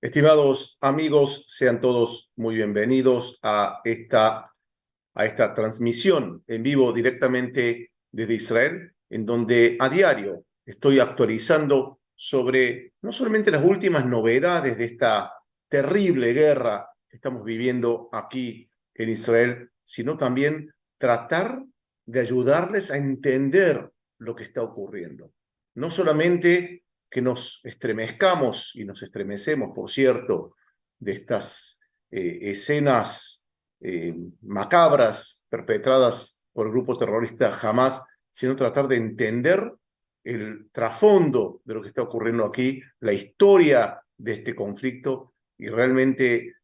Estimados amigos, sean todos muy bienvenidos a esta transmisión en vivo directamente desde Israel, en donde a diario estoy actualizando sobre no solamente las últimas novedades de esta terrible guerra que estamos viviendo aquí en Israel, sino también tratar de ayudarles a entender lo que está ocurriendo. No solamente que nos estremezcamos y nos estremecemos, por cierto, de estas escenas macabras perpetradas por el grupo terrorista Hamas, sino tratar de entender el trasfondo de lo que está ocurriendo aquí, la historia de este conflicto, y realmente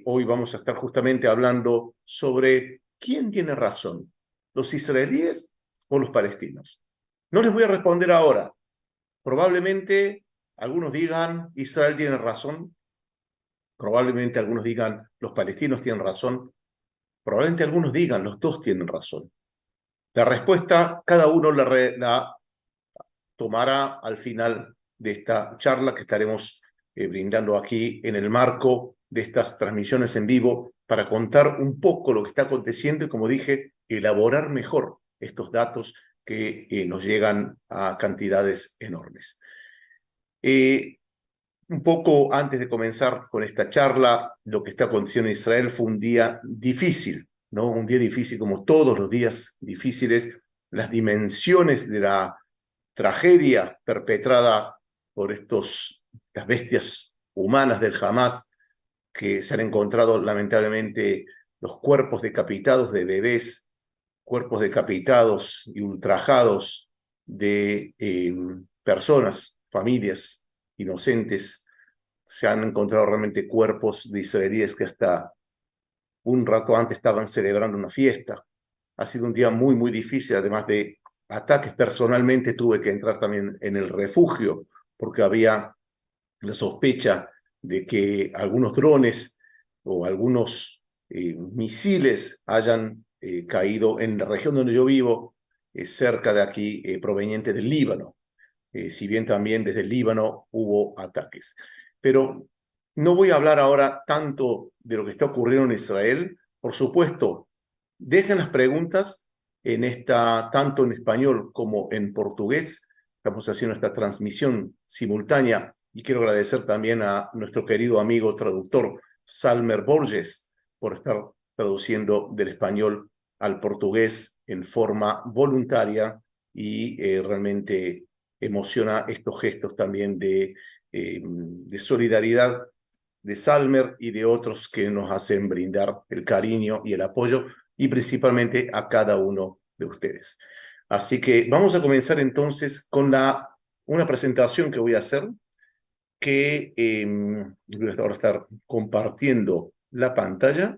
hoy vamos a estar justamente hablando sobre quién tiene razón, los israelíes o los palestinos. No les voy a responder ahora. Probablemente algunos digan Israel tiene razón, probablemente algunos digan los palestinos tienen razón, probablemente algunos digan los dos tienen razón. La respuesta cada uno la tomará al final de esta charla que estaremos brindando aquí en el marco de estas transmisiones en vivo para contar un poco lo que está aconteciendo y, como dije, elaborar mejor estos datos que nos llegan a cantidades enormes. Un poco antes de comenzar con esta charla, lo que está aconteciendo en Israel fue un día difícil, ¿no? Un día difícil como todos los días difíciles. Las dimensiones de la tragedia perpetrada por estas bestias humanas del Hamas, que se han encontrado lamentablemente los cuerpos decapitados de bebés, cuerpos decapitados y ultrajados de personas, familias inocentes. Se han encontrado realmente cuerpos de israelíes que hasta un rato antes estaban celebrando una fiesta. Ha sido un día muy, muy difícil, además de ataques. Personalmente tuve que entrar también en el refugio porque había la sospecha de que algunos drones o algunos misiles hayan caído en la región donde yo vivo, cerca de aquí, proveniente del Líbano. Si bien también desde el Líbano hubo ataques. Pero no voy a hablar ahora tanto de lo que está ocurriendo en Israel. Por supuesto, dejen las preguntas tanto en español como en portugués. Estamos haciendo esta transmisión simultánea y quiero agradecer también a nuestro querido amigo traductor Salmer Borges por estar traduciendo del español al portugués en forma voluntaria y realmente emociona estos gestos también de solidaridad de Salmer y de otros que nos hacen brindar el cariño y el apoyo, y principalmente a cada uno de ustedes. Así que vamos a comenzar entonces con una presentación que voy a hacer, que voy a ahora estar compartiendo la pantalla.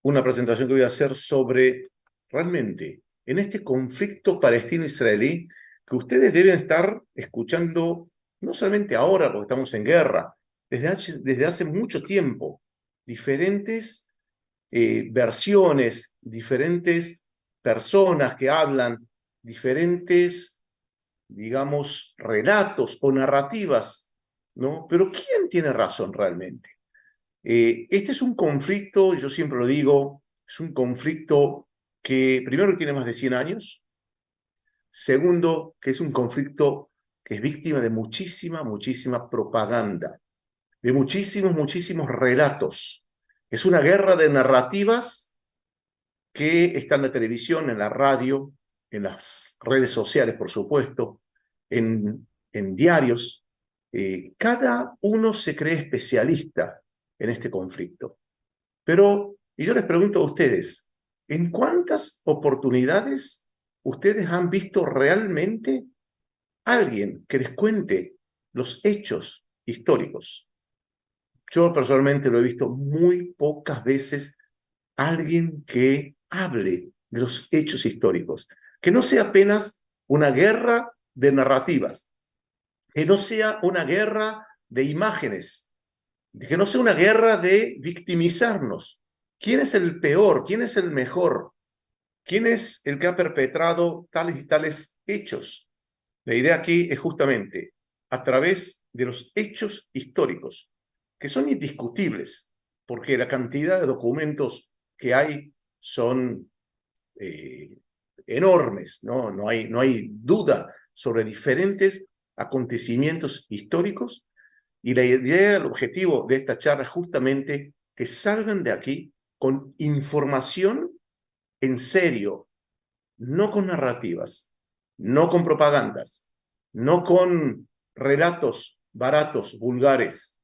Una presentación que voy a hacer sobre realmente en este conflicto palestino-israelí que ustedes deben estar escuchando no solamente ahora porque estamos en guerra, desde hace mucho tiempo, diferentes versiones, diferentes personas que hablan, diferentes, digamos, relatos o narrativas, ¿no? Pero ¿quién tiene razón realmente? Este es un conflicto, yo siempre lo digo, es un conflicto que primero tiene más de 100 años, segundo que es un conflicto que es víctima de muchísima propaganda, de muchísimos relatos. Es una guerra de narrativas que está en la televisión, en la radio, en las redes sociales, por supuesto, en diarios. Cada uno se cree especialista en este conflicto. Pero, y yo les pregunto a ustedes, ¿en cuántas oportunidades ustedes han visto realmente alguien que les cuente los hechos históricos? Yo personalmente lo he visto muy pocas veces, alguien que hable de los hechos históricos, que no sea apenas una guerra de narrativas, que no sea una guerra de imágenes, que no sea una guerra de victimizarnos. ¿Quién es el peor? ¿Quién es el mejor? ¿Quién es el que ha perpetrado tales y tales hechos? La idea aquí es justamente a través de los hechos históricos, que son indiscutibles, porque la cantidad de documentos que hay son enormes, ¿no? No hay duda sobre diferentes acontecimientos históricos, y la idea, el objetivo de esta charla es justamente que salgan de aquí con información en serio, no con narrativas, no con propagandas, no con relatos baratos, vulgares,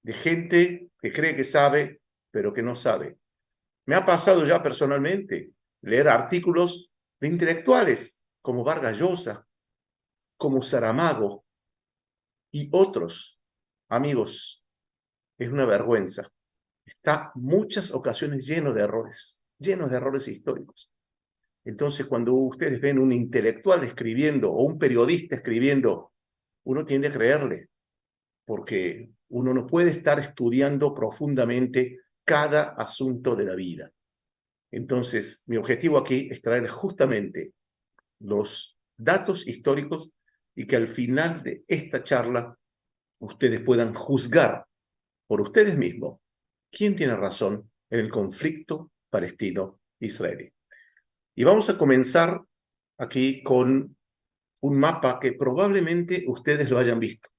de gente que cree que sabe, pero que no sabe. Me ha pasado ya personalmente leer artículos de intelectuales como Vargas Llosa, como Saramago y otros. Amigos, es una vergüenza. Está muchas ocasiones lleno de errores históricos. Entonces, cuando ustedes ven un intelectual escribiendo o un periodista escribiendo, uno tiende a creerle, porque uno no puede estar estudiando profundamente cada asunto de la vida. Entonces, mi objetivo aquí es traer justamente los datos históricos y que al final de esta charla ustedes puedan juzgar por ustedes mismos quién tiene razón en el conflicto palestino-israelí. Y vamos a comenzar aquí con un mapa que probablemente ustedes lo hayan visto.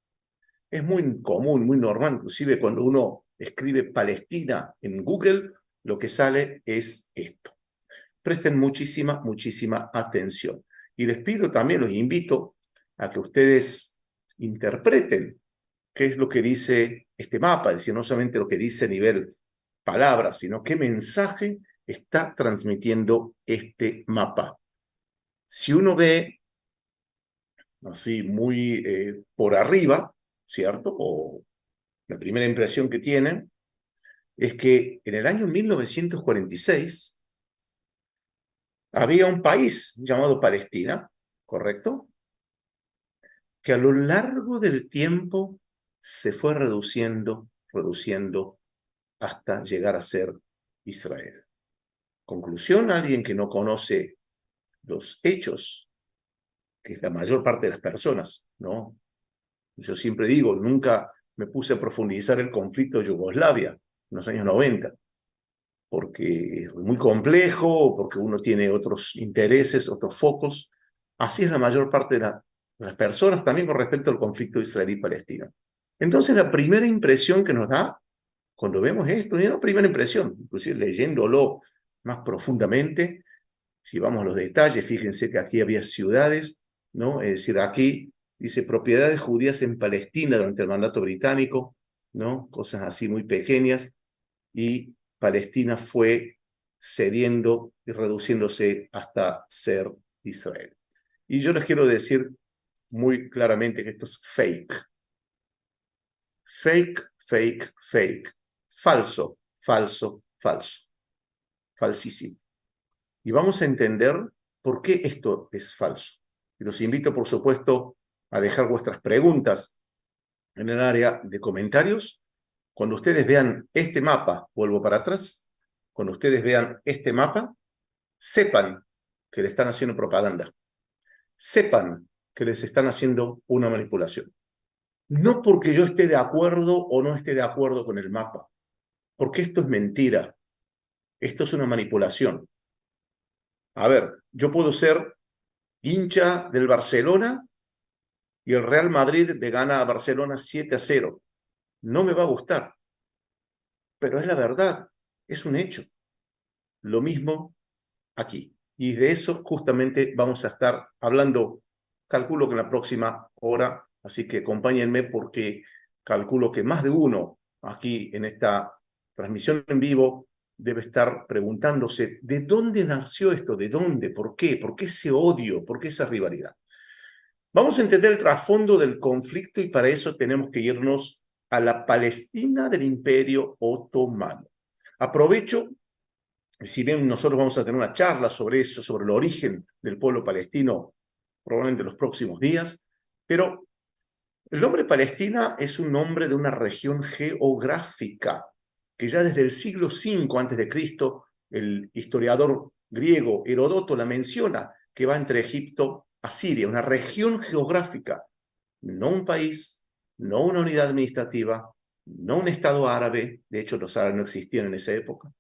Es muy común, muy normal, inclusive cuando uno escribe Palestina en Google, lo que sale es esto. Presten muchísima atención. Y les pido también, los invito a que ustedes interpreten qué es lo que dice este mapa, es decir, no solamente lo que dice a nivel palabras, sino qué mensaje está transmitiendo este mapa. Si uno ve así muy por arriba, ¿cierto? O la primera impresión que tienen es que en el año 1946 había un país llamado Palestina, ¿correcto? Que a lo largo del tiempo se fue reduciendo hasta llegar a ser Israel. Conclusión, alguien que no conoce los hechos, que es la mayor parte de las personas, ¿no? Yo siempre digo, nunca me puse a profundizar el conflicto de Yugoslavia en los años 90, porque es muy complejo, porque uno tiene otros intereses, otros focos. Así es la mayor parte de las personas, también con respecto al conflicto israelí-palestino. Entonces, la primera impresión que nos da cuando vemos esto, y no primera impresión, inclusive leyéndolo más profundamente, si vamos a los detalles, fíjense que aquí había ciudades, ¿no? Es decir, aquí dice propiedades judías en Palestina durante el mandato británico, ¿no? Cosas así muy pequeñas, y Palestina fue cediendo y reduciéndose hasta ser Israel. Y yo les quiero decir muy claramente que esto es fake. Fake. Falso. Falsísimo. Y vamos a entender por qué esto es falso. Y los invito, por supuesto, a dejar vuestras preguntas en el área de comentarios. Cuando ustedes vean este mapa, vuelvo para atrás, cuando ustedes vean este mapa, sepan que le están haciendo propaganda. Sepan que les están haciendo una manipulación. No porque yo esté de acuerdo o no esté de acuerdo con el mapa, porque esto es mentira. Esto es una manipulación. A ver, yo puedo ser hincha del Barcelona y el Real Madrid le gana a Barcelona 7-0. No me va a gustar, pero es la verdad, es un hecho. Lo mismo aquí. Y de eso justamente vamos a estar hablando, calculo que en la próxima hora, así que acompáñenme porque calculo que más de uno aquí en esta transmisión en vivo debe estar preguntándose ¿de dónde nació esto? ¿De dónde? ¿Por qué? ¿Por qué ese odio? ¿Por qué esa rivalidad? Vamos a entender el trasfondo del conflicto y para eso tenemos que irnos a la Palestina del Imperio Otomano. Aprovecho, si bien nosotros vamos a tener una charla sobre eso, sobre el origen del pueblo palestino, probablemente en los próximos días, pero el nombre Palestina es un nombre de una región geográfica que ya desde el siglo V a.C., el historiador griego Heródoto la menciona, que va entre Egipto a Siria, una región geográfica. no un país, no una unidad administrativa, no un Estado árabe, de hecho los árabes no existían en esa época,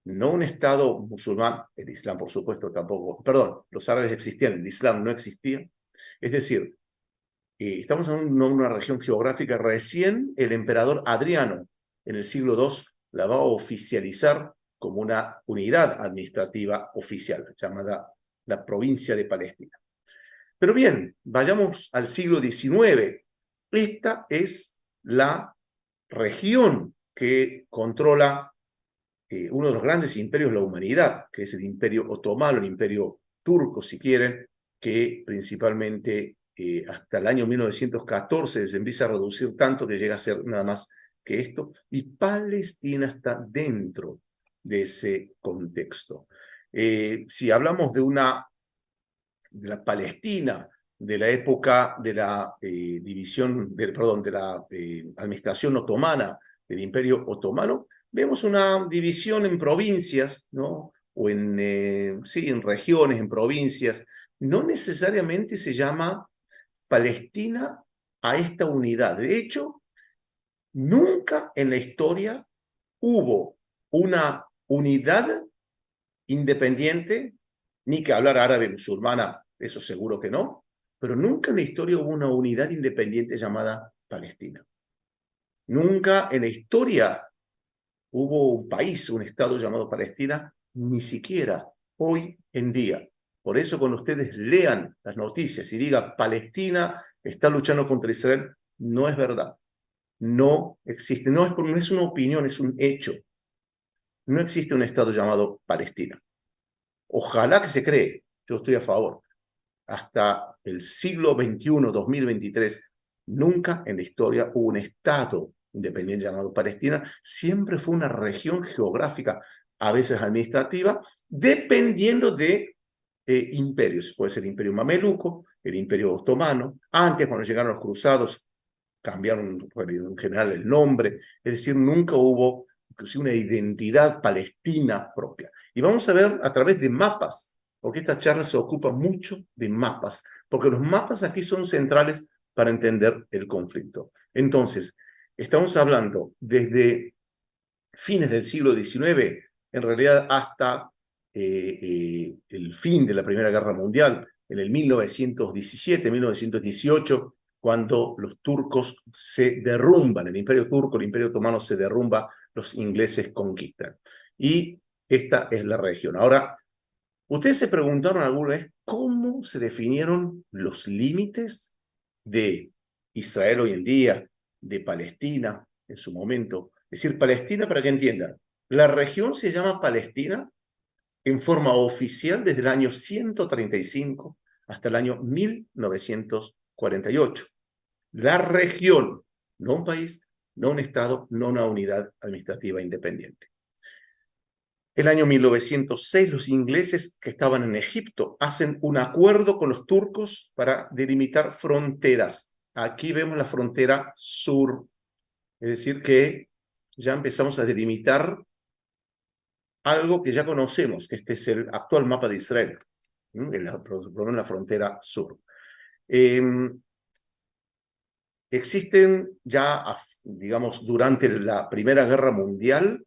no un Estado musulmán, el Islam por supuesto tampoco, perdón, los árabes existían, el Islam no existía, es decir, estamos en una región geográfica, recién el emperador Adriano en el siglo II la va a oficializar como una unidad administrativa oficial, llamada la provincia de Palestina. Pero bien, vayamos al siglo XIX. Esta es la región que controla uno de los grandes imperios de la humanidad, que es el Imperio Otomano, el Imperio Turco, si quieren, que principalmente hasta el año 1914 se empieza a reducir tanto que llega a ser nada más que esto, y Palestina está dentro de ese contexto. Si hablamos de la Palestina de la época de la de la administración otomana, del Imperio Otomano, vemos una división en provincias, ¿no? O sí, en regiones, en provincias. No necesariamente se llama Palestina a esta unidad. De hecho, nunca en la historia hubo una unidad independiente, ni que hablar árabe musulmana, eso seguro que no, pero nunca en la historia hubo una unidad independiente llamada Palestina. Nunca en la historia hubo un país, un estado llamado Palestina, ni siquiera hoy en día. Por eso cuando ustedes lean las noticias y digan Palestina está luchando contra Israel, no es verdad. No existe, no es una opinión, es un hecho. No existe un estado llamado Palestina. Ojalá que se cree, yo estoy a favor. Hasta el siglo XXI, 2023, nunca en la historia hubo un Estado independiente llamado Palestina, siempre fue una región geográfica, a veces administrativa, dependiendo de imperios. Puede ser el imperio mameluco, el imperio otomano, antes cuando llegaron los cruzados cambiaron en general el nombre, es decir, nunca hubo inclusive una identidad palestina propia. Y vamos a ver a través de mapas, porque esta charla se ocupa mucho de mapas, porque los mapas aquí son centrales para entender el conflicto. Entonces, estamos hablando desde fines del siglo XIX, en realidad hasta el fin de la Primera Guerra Mundial, en el 1917, 1918, cuando los turcos se derrumban, el Imperio Turco, el Imperio Otomano se derrumba, los ingleses conquistan. Y esta es la región. Ahora, ¿ustedes se preguntaron alguna vez cómo se definieron los límites de Israel hoy en día, de Palestina en su momento? Es decir, Palestina, para que entiendan, la región se llama Palestina en forma oficial desde el año 135 hasta el año 1948. La región, no un país, no un estado, no una unidad administrativa independiente. El año 1906, los ingleses que estaban en Egipto hacen un acuerdo con los turcos para delimitar fronteras. Aquí vemos la frontera sur, es decir, que ya empezamos a delimitar algo que ya conocemos, que este es el actual mapa de Israel, en la frontera sur. Existen ya, digamos, durante la Primera Guerra Mundial,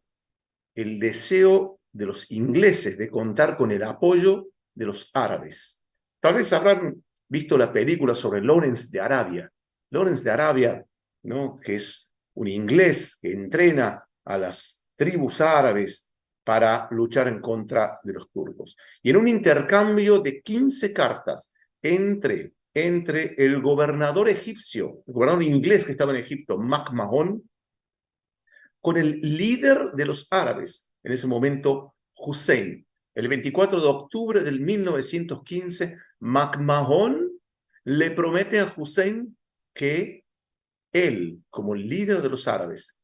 el deseo de los ingleses de contar con el apoyo de los árabes. Tal vez habrán visto la película sobre Lawrence de Arabia. Lawrence de Arabia, ¿no? Que es un inglés que entrena a las tribus árabes para luchar en contra de los turcos. Y en un intercambio de 15 cartas entre el gobernador egipcio, el gobernador inglés que estaba en Egipto, MacMahon, con el líder de los árabes, en ese momento Hussein. El 24 de octubre del 1915, MacMahon le promete a Hussein que él, como líder de los árabes,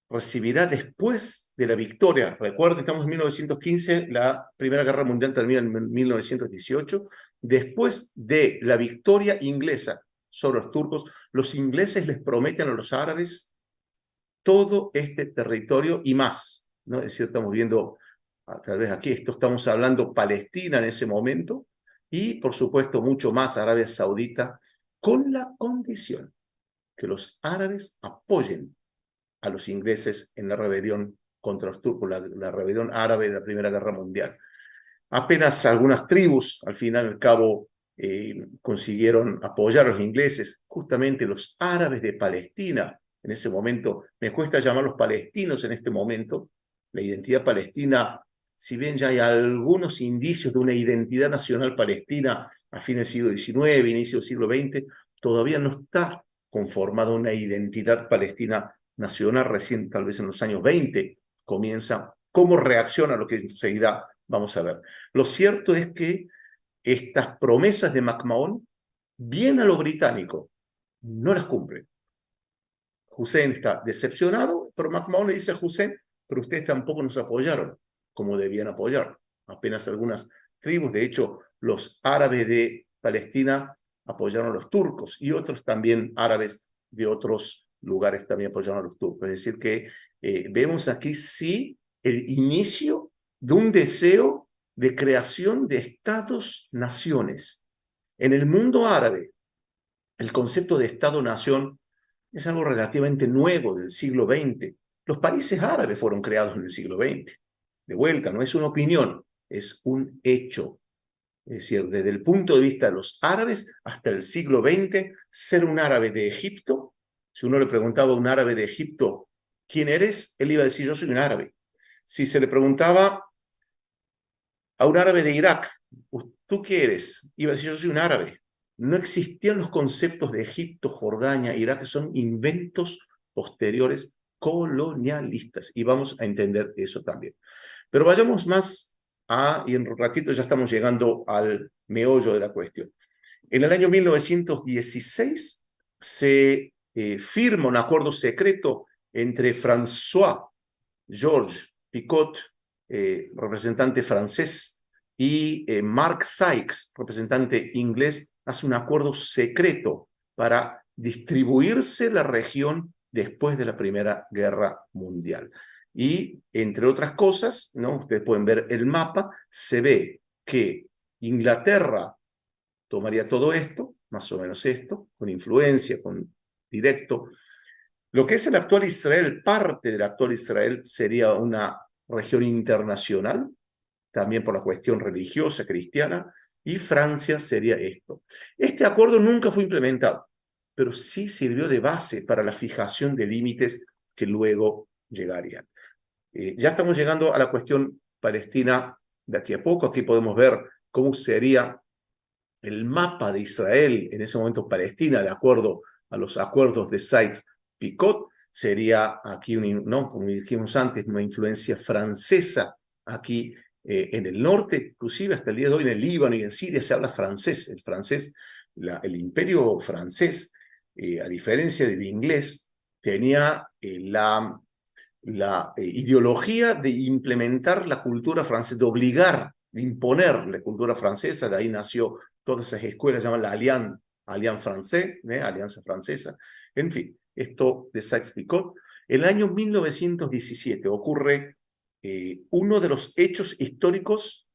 recibirá después de la victoria. Recuerden, estamos en 1915, la Primera Guerra Mundial termina en 1918. Después de la victoria inglesa sobre los turcos, los ingleses les prometen a los árabes todo este territorio y más, ¿no? Es decir, estamos viendo, tal vez aquí, estamos hablando Palestina en ese momento, y por supuesto mucho más Arabia Saudita con la condición que los árabes apoyen a los ingleses en la rebelión contra los turcos, la rebelión árabe de la Primera Guerra Mundial. Apenas algunas tribus, al final y al cabo, consiguieron apoyar a los ingleses, justamente los árabes de Palestina. En ese momento, me cuesta llamarlos palestinos en este momento. La identidad palestina, si bien ya hay algunos indicios de una identidad nacional palestina a fines del siglo XIX, inicio del siglo XX, todavía no está conformada una identidad palestina nacional. Recién, tal vez en los años 20, comienza. ¿Cómo reacciona a lo que enseguida vamos a ver? Lo cierto es que estas promesas de McMahon, bien a lo británico, no las cumplen. Hussein está decepcionado, pero McMahon le dice a Hussein, pero ustedes tampoco nos apoyaron como debían apoyar. Apenas algunas tribus, de hecho, los árabes de Palestina apoyaron a los turcos y otros también árabes de otros lugares también apoyaron a los turcos. Es decir que vemos aquí sí el inicio de un deseo de creación de estados-naciones. En el mundo árabe, el concepto de Estado-nación es algo relativamente nuevo del siglo XX. Los países árabes fueron creados en el siglo XX. De vuelta, no es una opinión, es un hecho. Es decir, desde el punto de vista de los árabes, hasta el siglo XX, ser un árabe de Egipto, si uno le preguntaba a un árabe de Egipto, ¿quién eres? Él iba a decir, yo soy un árabe. Si se le preguntaba a un árabe de Irak, ¿tú qué eres? Iba a decir, yo soy un árabe. No existían los conceptos de Egipto, Jordania, Irak, que son inventos posteriores colonialistas. Y vamos a entender eso también. Pero vayamos más y en un ratito ya estamos llegando al meollo de la cuestión. En el año 1916 se firma un acuerdo secreto entre François Georges Picot, representante francés, y Mark Sykes, representante inglés, hace un acuerdo secreto para distribuirse la región después de la Primera Guerra Mundial. Y, entre otras cosas, ¿no? Ustedes pueden ver el mapa, se ve que Inglaterra tomaría todo esto, más o menos esto, con influencia, con directo. Lo que es el actual Israel, parte del actual Israel, sería una región internacional, también por la cuestión religiosa cristiana, y Francia sería esto. Este acuerdo nunca fue implementado, pero sí sirvió de base para la fijación de límites que luego llegarían. Ya estamos llegando a la cuestión palestina de aquí a poco. Aquí podemos ver cómo sería el mapa de Israel, en ese momento Palestina, de acuerdo a los acuerdos de Sykes-Picot. Sería aquí, ¿no? Como dijimos antes, una influencia francesa aquí en el norte, inclusive hasta el día de hoy en el Líbano y en Siria se habla francés. El francés, el imperio francés, a diferencia del inglés, tenía la ideología de implementar la cultura francesa, de obligar, de imponer la cultura francesa. De ahí nació todas esas escuelas, llaman la Alliance Française, Alianza Francesa. En fin, esto de Sykes-Picot. En el año 1917 ocurre uno de los hechos históricos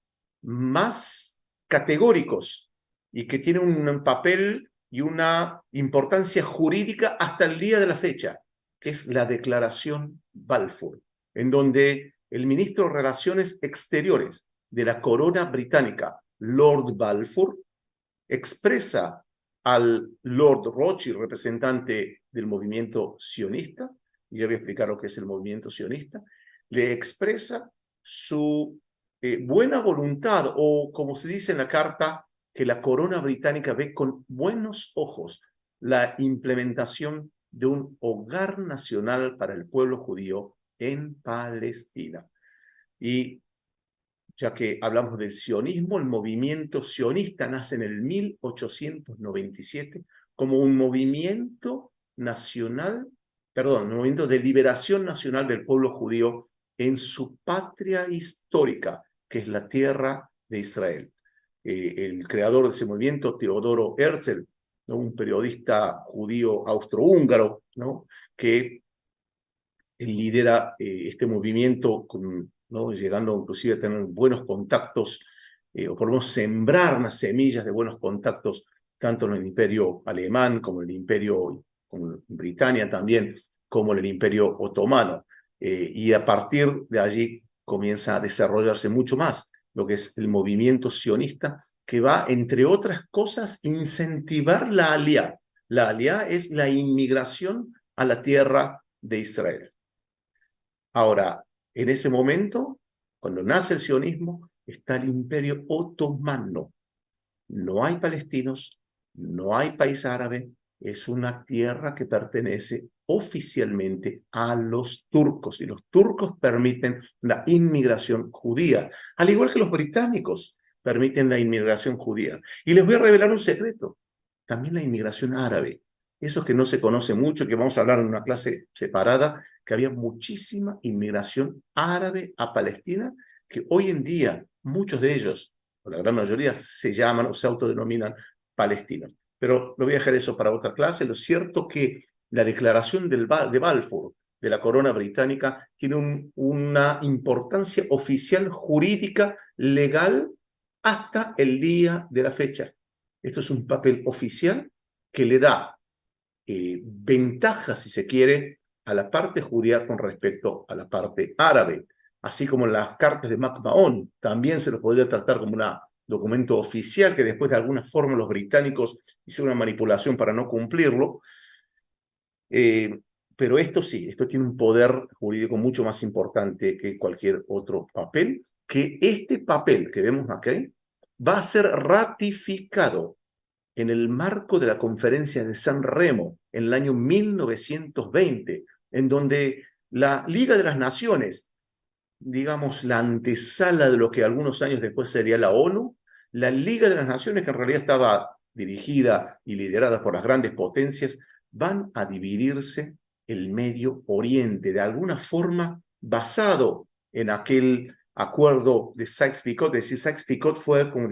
más categóricos y que tiene un papel y una importancia jurídica hasta el día de la fecha, que es la Declaración Balfour, en donde el ministro de Relaciones Exteriores de la corona británica, Lord Balfour, expresa al Lord Rothschild, representante del movimiento sionista, y ya voy a explicar lo que es el movimiento sionista, le expresa su buena voluntad, o como se dice en la carta, que la corona británica ve con buenos ojos la implementación de un hogar nacional para el pueblo judío en Palestina. Y ya que hablamos del sionismo, el movimiento sionista nace en el 1897 como un movimiento nacional, perdón, un movimiento de liberación nacional del pueblo judío en su patria histórica, que es la tierra de Israel. El creador de ese movimiento, Teodoro Herzl, ¿no? Un periodista judío austrohúngaro, ¿no? Que lidera este movimiento, ¿no? Llegando inclusive a tener buenos contactos, o por lo menos sembrar unas semillas de buenos contactos tanto en el Imperio Alemán como en el Imperio como en Britania también, como en el Imperio Otomano. Y a partir de allí comienza a desarrollarse mucho más lo que es el movimiento sionista, que va, entre otras cosas, incentivar la aliyá. La aliyá es la inmigración a la tierra de Israel. Ahora, en ese momento, cuando nace el sionismo, está el Imperio Otomano. No hay palestinos, no hay país árabe, es una tierra que pertenece oficialmente a los turcos, y los turcos permiten la inmigración judía, al igual que los británicos permiten la inmigración judía. Y les voy a revelar un secreto, también la inmigración árabe. Eso que no se conoce mucho, que vamos a hablar en una clase separada, que había muchísima inmigración árabe a Palestina, que hoy en día muchos de ellos, o la gran mayoría, se llaman o se autodenominan palestinos. Pero lo voy a dejar eso para otra clase. Lo cierto que la declaración de Balfour, de la corona británica, tiene una importancia oficial, jurídica, legal, hasta el día de la fecha. Esto es un papel oficial que le da ventaja, si se quiere, a la parte judía con respecto a la parte árabe. Así como las cartas de MacMahon, también se los podría tratar como un documento oficial que después de alguna forma los británicos hicieron una manipulación para no cumplirlo. Pero esto sí, esto tiene un poder jurídico mucho más importante que cualquier otro papel, que este papel que vemos aquí va a ser ratificado en el marco de la conferencia de San Remo en el año 1920, en donde la Liga de las Naciones, digamos la antesala de lo que algunos años después sería la ONU, la Liga de las Naciones, que en realidad estaba dirigida y liderada por las grandes potencias, van a dividirse el Medio Oriente, de alguna forma basado en aquel acuerdo de Sykes-Picot. Es decir, Sykes-Picot fue, como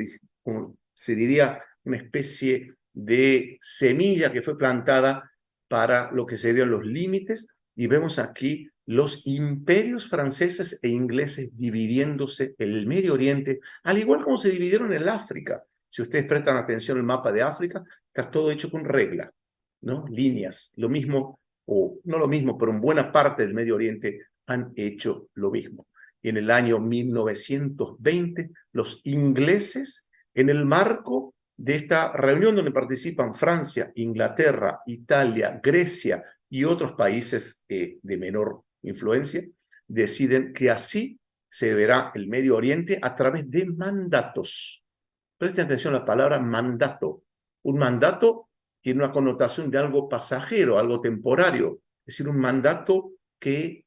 se diría, una especie de semilla que fue plantada para lo que serían los límites, y vemos aquí los imperios franceses e ingleses dividiéndose en el Medio Oriente, al igual como se dividieron en el África. Si ustedes prestan atención al mapa de África, está todo hecho con regla, ¿no? Líneas. Lo mismo, o no lo mismo, pero en buena parte del Medio Oriente han hecho lo mismo. Y en el año 1920, los ingleses, en el marco de esta reunión donde participan Francia, Inglaterra, Italia, Grecia y otros países de menor influencia, deciden que así se verá el Medio Oriente a través de mandatos. Presten atención a la palabra mandato. Un mandato tiene una connotación de algo pasajero, algo temporario, es decir, un mandato que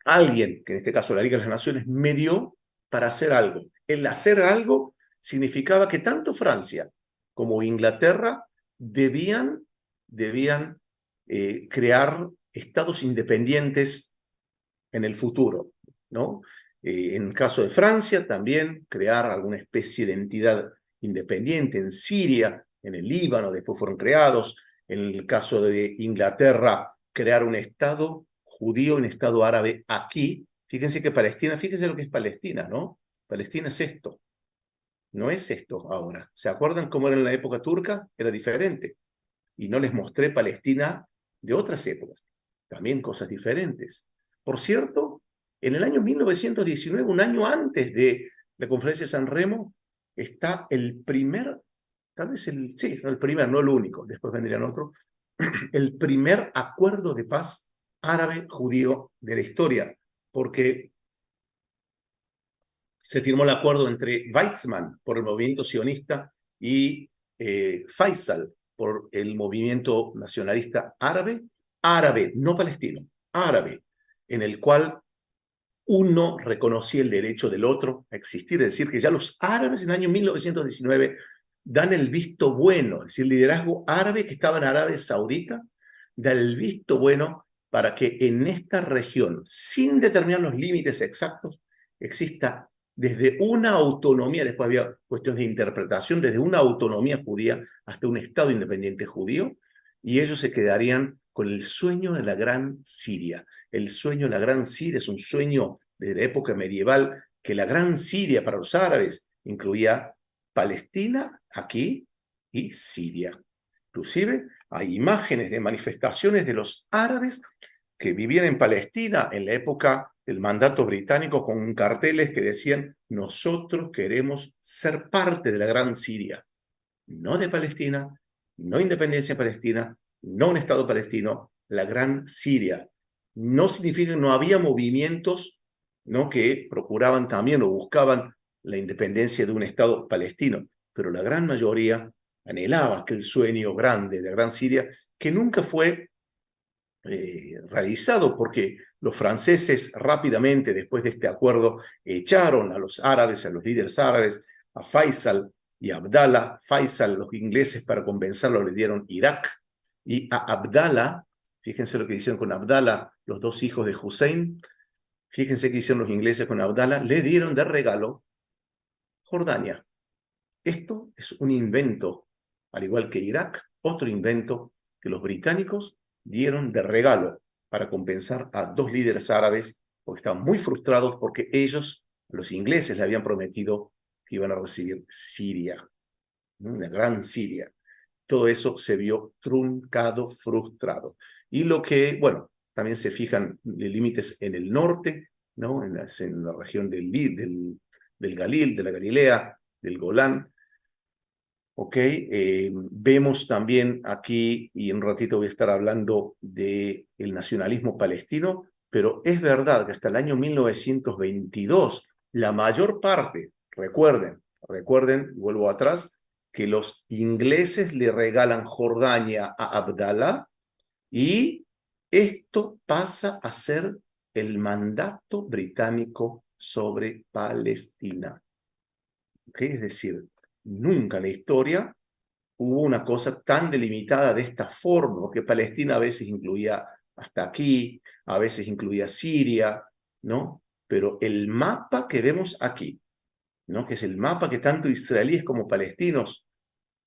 alguien, que en este caso la Liga de las Naciones, me dio para hacer algo. El hacer algo significaba que tanto Francia como Inglaterra debían crear estados independientes en el futuro, ¿no? En el caso de Francia, también crear alguna especie de entidad independiente en Siria, en el Líbano, después fueron creados. En el caso de Inglaterra, crear un estado judío, un estado árabe aquí. Fíjense que Palestina, fíjense lo que es Palestina, ¿no? Palestina es esto, no es esto ahora. ¿Se acuerdan cómo era en la época turca? Era diferente. Y no les mostré Palestina de otras épocas, también cosas diferentes. Por cierto, en el año 1919, un año antes de la conferencia de San Remo, está el primer, tal vez sí, no el primer, no el único, después vendrían otros, el primer acuerdo de paz árabe-judío de la historia, porque se firmó el acuerdo entre Weizmann por el movimiento sionista y Faisal por el movimiento nacionalista árabe, no palestino, árabe, en el cual uno reconocía el derecho del otro a existir. Es decir, que ya los árabes en el año 1919 dan el visto bueno, es decir, el liderazgo árabe que estaba en Arabia Saudita da el visto bueno para que en esta región, sin determinar los límites exactos, exista desde una autonomía, después había cuestiones de interpretación, desde una autonomía judía hasta un Estado independiente judío, y ellos se quedarían con el sueño de la Gran Siria. El sueño de la Gran Siria es un sueño desde la época medieval, que la Gran Siria para los árabes incluía Palestina aquí, y Siria. Inclusive hay imágenes de manifestaciones de los árabes que vivían en Palestina en la época del mandato británico con carteles que decían: nosotros queremos ser parte de la gran Siria, no de Palestina, no independencia palestina, no un Estado palestino, la gran Siria. No significa que no había movimientos, ¿no?, que procuraban también o buscaban la independencia de un Estado palestino, pero la gran mayoría anhelaba aquel sueño grande de la gran Siria, que nunca fue realizado, porque los franceses rápidamente, después de este acuerdo, echaron a los árabes, a los líderes árabes, a Faisal y a Abdallah. Faisal, los ingleses, para compensarlo, le dieron Irak, y a Abdallah, fíjense lo que hicieron con Abdallah, los dos hijos de Hussein, fíjense qué hicieron los ingleses con Abdallah, le dieron de regalo Jordania. Esto es un invento, al igual que Irak, otro invento que los británicos dieron de regalo para compensar a dos líderes árabes, porque estaban muy frustrados porque ellos, los ingleses, le habían prometido que iban a recibir Siria, ¿no?, una gran Siria. Todo eso se vio truncado, frustrado. Y lo que, bueno, también se fijan límites en el norte, ¿no?, en la región del Galil, de la Galilea, del Golán. Ok, vemos también aquí, y en un ratito voy a estar hablando del nacionalismo palestino, pero es verdad que hasta el año 1922, la mayor parte, recuerden, vuelvo atrás, que los ingleses le regalan Jordania a Abdallah, y esto pasa a ser el mandato británico sobre Palestina. ¿Okay? Es decir, nunca en la historia hubo una cosa tan delimitada de esta forma, porque Palestina a veces incluía hasta aquí, a veces incluía Siria, ¿no? Pero el mapa que vemos aquí, ¿no?, que es el mapa que tanto israelíes como palestinos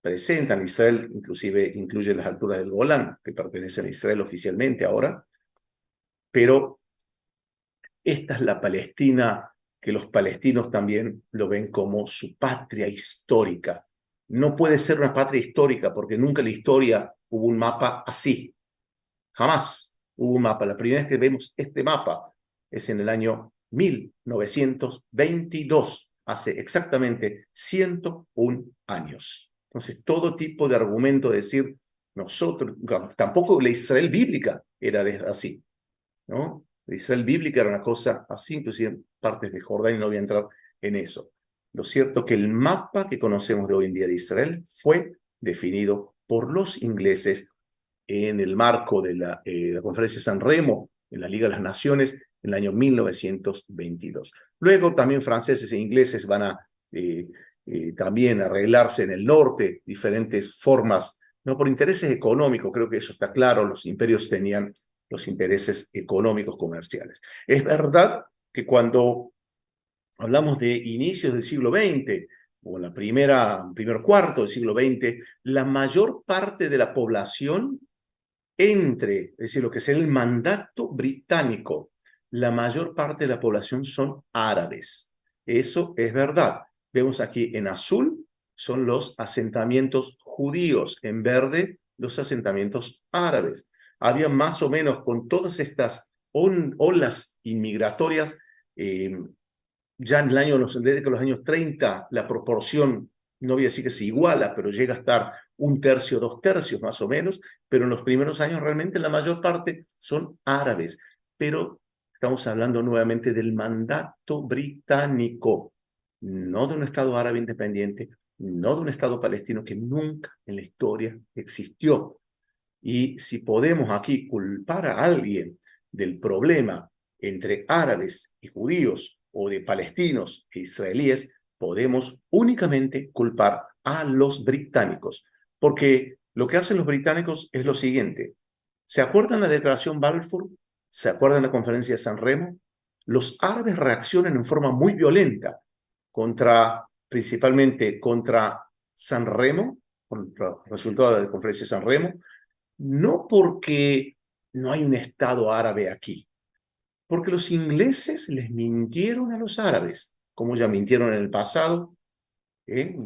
presentan. Israel inclusive incluye las alturas del Golán, que pertenecen a Israel oficialmente ahora, pero esta es la Palestina que los palestinos también lo ven como su patria histórica. No puede ser una patria histórica porque nunca en la historia hubo un mapa así. Jamás hubo un mapa. La primera vez que vemos este mapa es en el año 1922, hace exactamente 101 años. Entonces, todo tipo de argumento de decir nosotros, tampoco la Israel bíblica era así, ¿no? La Israel bíblica era una cosa así, inclusive en partes de Jordania, no voy a entrar en eso. Lo cierto es que el mapa que conocemos de hoy en día de Israel fue definido por los ingleses en el marco de la Conferencia de San Remo, en la Liga de las Naciones, en el año 1922. Luego también franceses e ingleses van a también arreglarse en el norte, diferentes formas, no por intereses económicos, creo que eso está claro, los imperios tenían los intereses económicos comerciales. Es verdad que cuando hablamos de inicios del siglo XX, o en primer cuarto del siglo XX, la mayor parte de la población es decir, lo que es el mandato británico, la mayor parte de la población son árabes. Eso es verdad. Vemos aquí en azul son los asentamientos judíos, en verde los asentamientos árabes. Había más o menos, con todas estas olas inmigratorias, ya en el año, desde los años 30, la proporción, no voy a decir que se iguala, pero llega a estar un tercio, dos tercios más o menos, pero en los primeros años realmente la mayor parte son árabes. Pero estamos hablando nuevamente del mandato británico, no de un Estado árabe independiente, no de un Estado palestino que nunca en la historia existió. Y si podemos aquí culpar a alguien del problema entre árabes y judíos, o de palestinos e israelíes, podemos únicamente culpar a los británicos. Porque lo que hacen los británicos es lo siguiente. ¿Se acuerdan la declaración Balfour? ¿Se acuerdan la conferencia de San Remo? Los árabes reaccionan en forma muy violenta principalmente contra San Remo, contra el resultado de la conferencia de San Remo, no porque no hay un Estado árabe aquí, porque los ingleses les mintieron a los árabes, como ya mintieron en el pasado, ¿eh?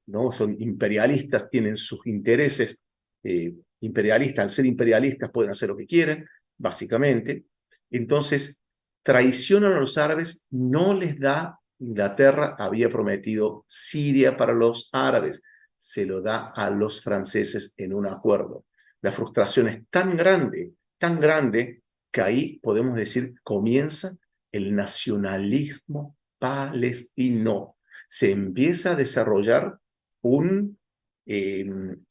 ¿no? Son imperialistas, tienen sus intereses imperialistas. Al ser imperialistas pueden hacer lo que quieren, básicamente. Entonces, traicionan a los árabes, no les da. Inglaterra había prometido Siria para los árabes, se lo da a los franceses en un acuerdo. La frustración es tan grande, que ahí podemos decir comienza el nacionalismo palestino. Se empieza a desarrollar un,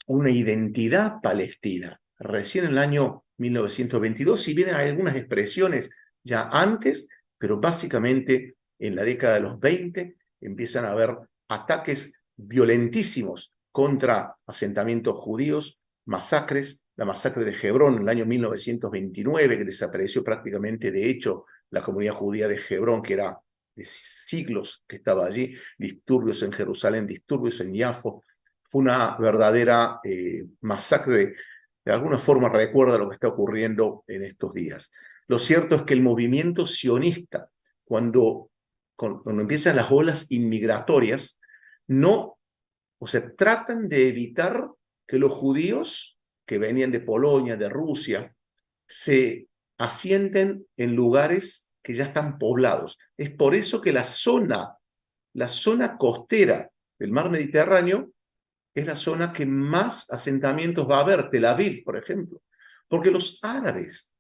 una identidad palestina. Recién en el año 1922, si bien hay algunas expresiones ya antes, pero básicamente en la década de los 20 empiezan a haber ataques violentísimos contra asentamientos judíos, masacres, la masacre de Hebrón en el año 1929, que desapareció prácticamente, de hecho, la comunidad judía de Hebrón, que era de siglos que estaba allí, disturbios en Jerusalén, disturbios en Jafo. Fue una verdadera masacre. De alguna forma recuerda lo que está ocurriendo en estos días. Lo cierto es que el movimiento sionista, cuando empiezan las olas inmigratorias, no, o sea, tratan de evitar que los judíos que venían de Polonia, de Rusia, se asienten en lugares que ya están poblados. Es por eso que la zona costera del mar Mediterráneo es la zona que más asentamientos va a haber, Tel Aviv, por ejemplo, porque los árabes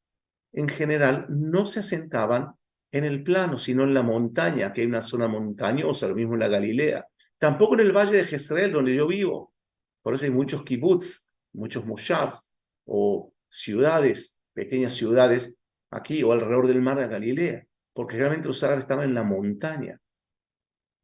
en general no se asentaban en el plano, sino en la montaña, que hay una zona montañosa, lo mismo en la Galilea. Tampoco en el valle de Jezreel, donde yo vivo. Por eso hay muchos kibbutz, muchos moshavs, o ciudades, pequeñas ciudades, aquí o alrededor del mar de Galilea, porque realmente los árabes estaban en la montaña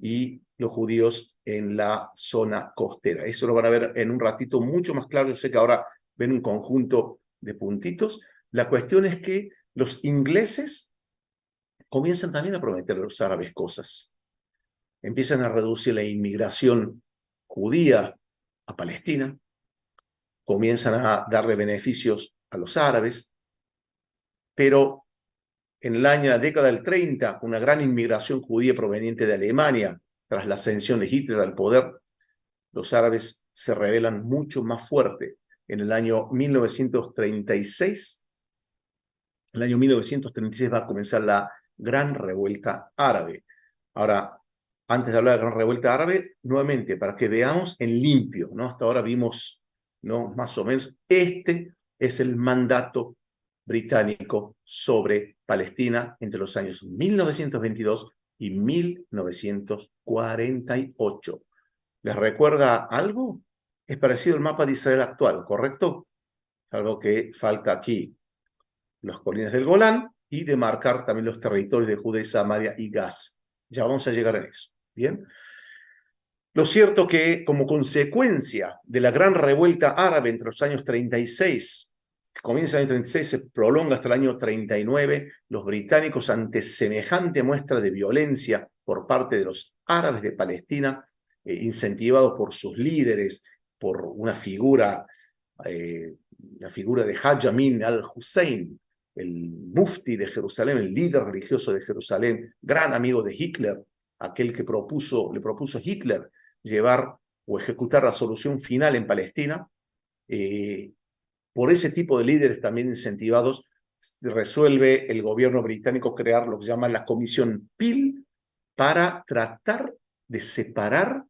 y los judíos en la zona costera. Eso lo van a ver en un ratito mucho más claro. Yo sé que ahora ven un conjunto de puntitos. La cuestión es que los ingleses comienzan también a prometer a los árabes cosas. Empiezan a reducir la inmigración judía a Palestina, comienzan a darle beneficios a los árabes, pero en la década del 30, una gran inmigración judía proveniente de Alemania, tras la ascensión de Hitler al poder, los árabes se rebelan mucho más fuerte. En el año 1936, va a comenzar la Gran Revuelta Árabe. Ahora, antes de hablar de la Gran Revuelta Árabe, nuevamente, para que veamos en limpio, ¿no? Hasta ahora vimos, ¿no? Más o menos, este es el mandato británico sobre Palestina entre los años 1922 y 1948. ¿Les recuerda algo? Es parecido al mapa de Israel actual, ¿correcto? Algo que falta aquí, las colinas del Golán, y demarcar también los territorios de Judea, Samaria y Gaza. Ya vamos a llegar a eso. Bien. Lo cierto que, como consecuencia de la gran revuelta árabe entre los años 36, que comienza en el año 36, se prolonga hasta el año 39, los británicos, ante semejante muestra de violencia por parte de los árabes de Palestina, incentivados por sus líderes, por una figura de Haj Amin al-Hussein, el mufti de Jerusalén, el líder religioso de Jerusalén, gran amigo de Hitler, aquel que le propuso Hitler llevar o ejecutar la solución final en Palestina. Por ese tipo de líderes también incentivados, resuelve el gobierno británico crear lo que se llama la Comisión Peel para tratar de separar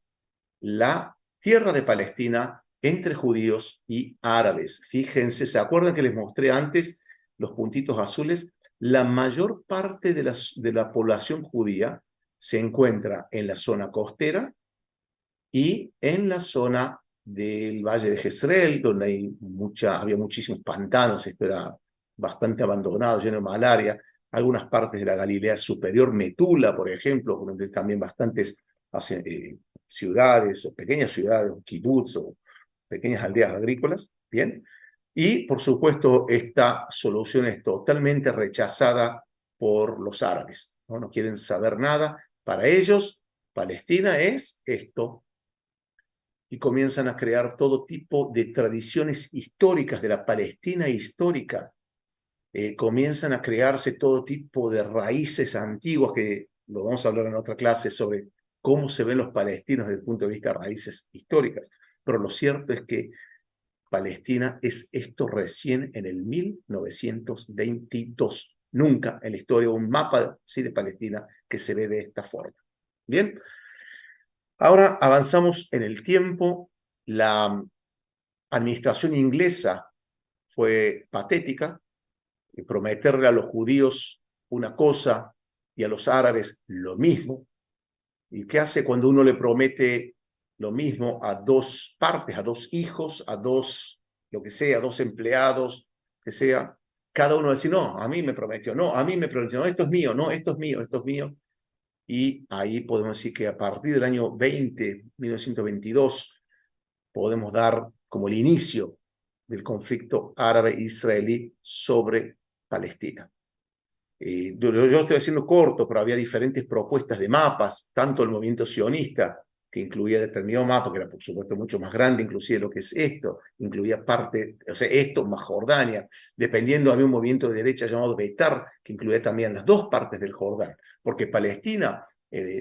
la tierra de Palestina entre judíos y árabes. Fíjense, ¿se acuerdan que les mostré antes los puntitos azules? La mayor parte de la población judía se encuentra en la zona costera y en la zona del Valle de Jezreel, donde había muchísimos pantanos. Esto era bastante abandonado, lleno de malaria. Algunas partes de la Galilea superior, Metula, por ejemplo, donde también bastantes ciudades o pequeñas ciudades, o kibbutz o pequeñas aldeas agrícolas, ¿bien? Y, por supuesto, esta solución es totalmente rechazada por los árabes, ¿no? No quieren saber nada. Para ellos, Palestina es esto, y comienzan a crear todo tipo de tradiciones históricas de la Palestina histórica. Comienzan a crearse todo tipo de raíces antiguas, que lo vamos a hablar en otra clase sobre cómo se ven los palestinos desde el punto de vista de raíces históricas. Pero lo cierto es que Palestina es esto recién en el 1922. Nunca en la historia hubo un mapa así de Palestina que se ve de esta forma. Bien, ahora avanzamos en el tiempo. La administración inglesa fue patética, y prometerle a los judíos una cosa y a los árabes lo mismo. ¿Y qué hace cuando uno le promete lo mismo a dos partes, a dos hijos, a dos, lo que sea, dos empleados, que sea? Cada uno dice, no, a mí me prometió, no, a mí me prometió, no, esto es mío, no, esto es mío, esto es mío. Y ahí podemos decir que a partir del año 1922, podemos dar como el inicio del conflicto árabe-israelí sobre Palestina. Yo estoy haciendo corto, pero había diferentes propuestas de mapas, tanto el movimiento sionista, que incluía determinado mapa, que era por supuesto mucho más grande, inclusive lo que es esto, incluía parte, o sea, esto más Jordania, dependiendo, había un movimiento de derecha llamado Betar, que incluía también las dos partes del Jordán, porque Palestina,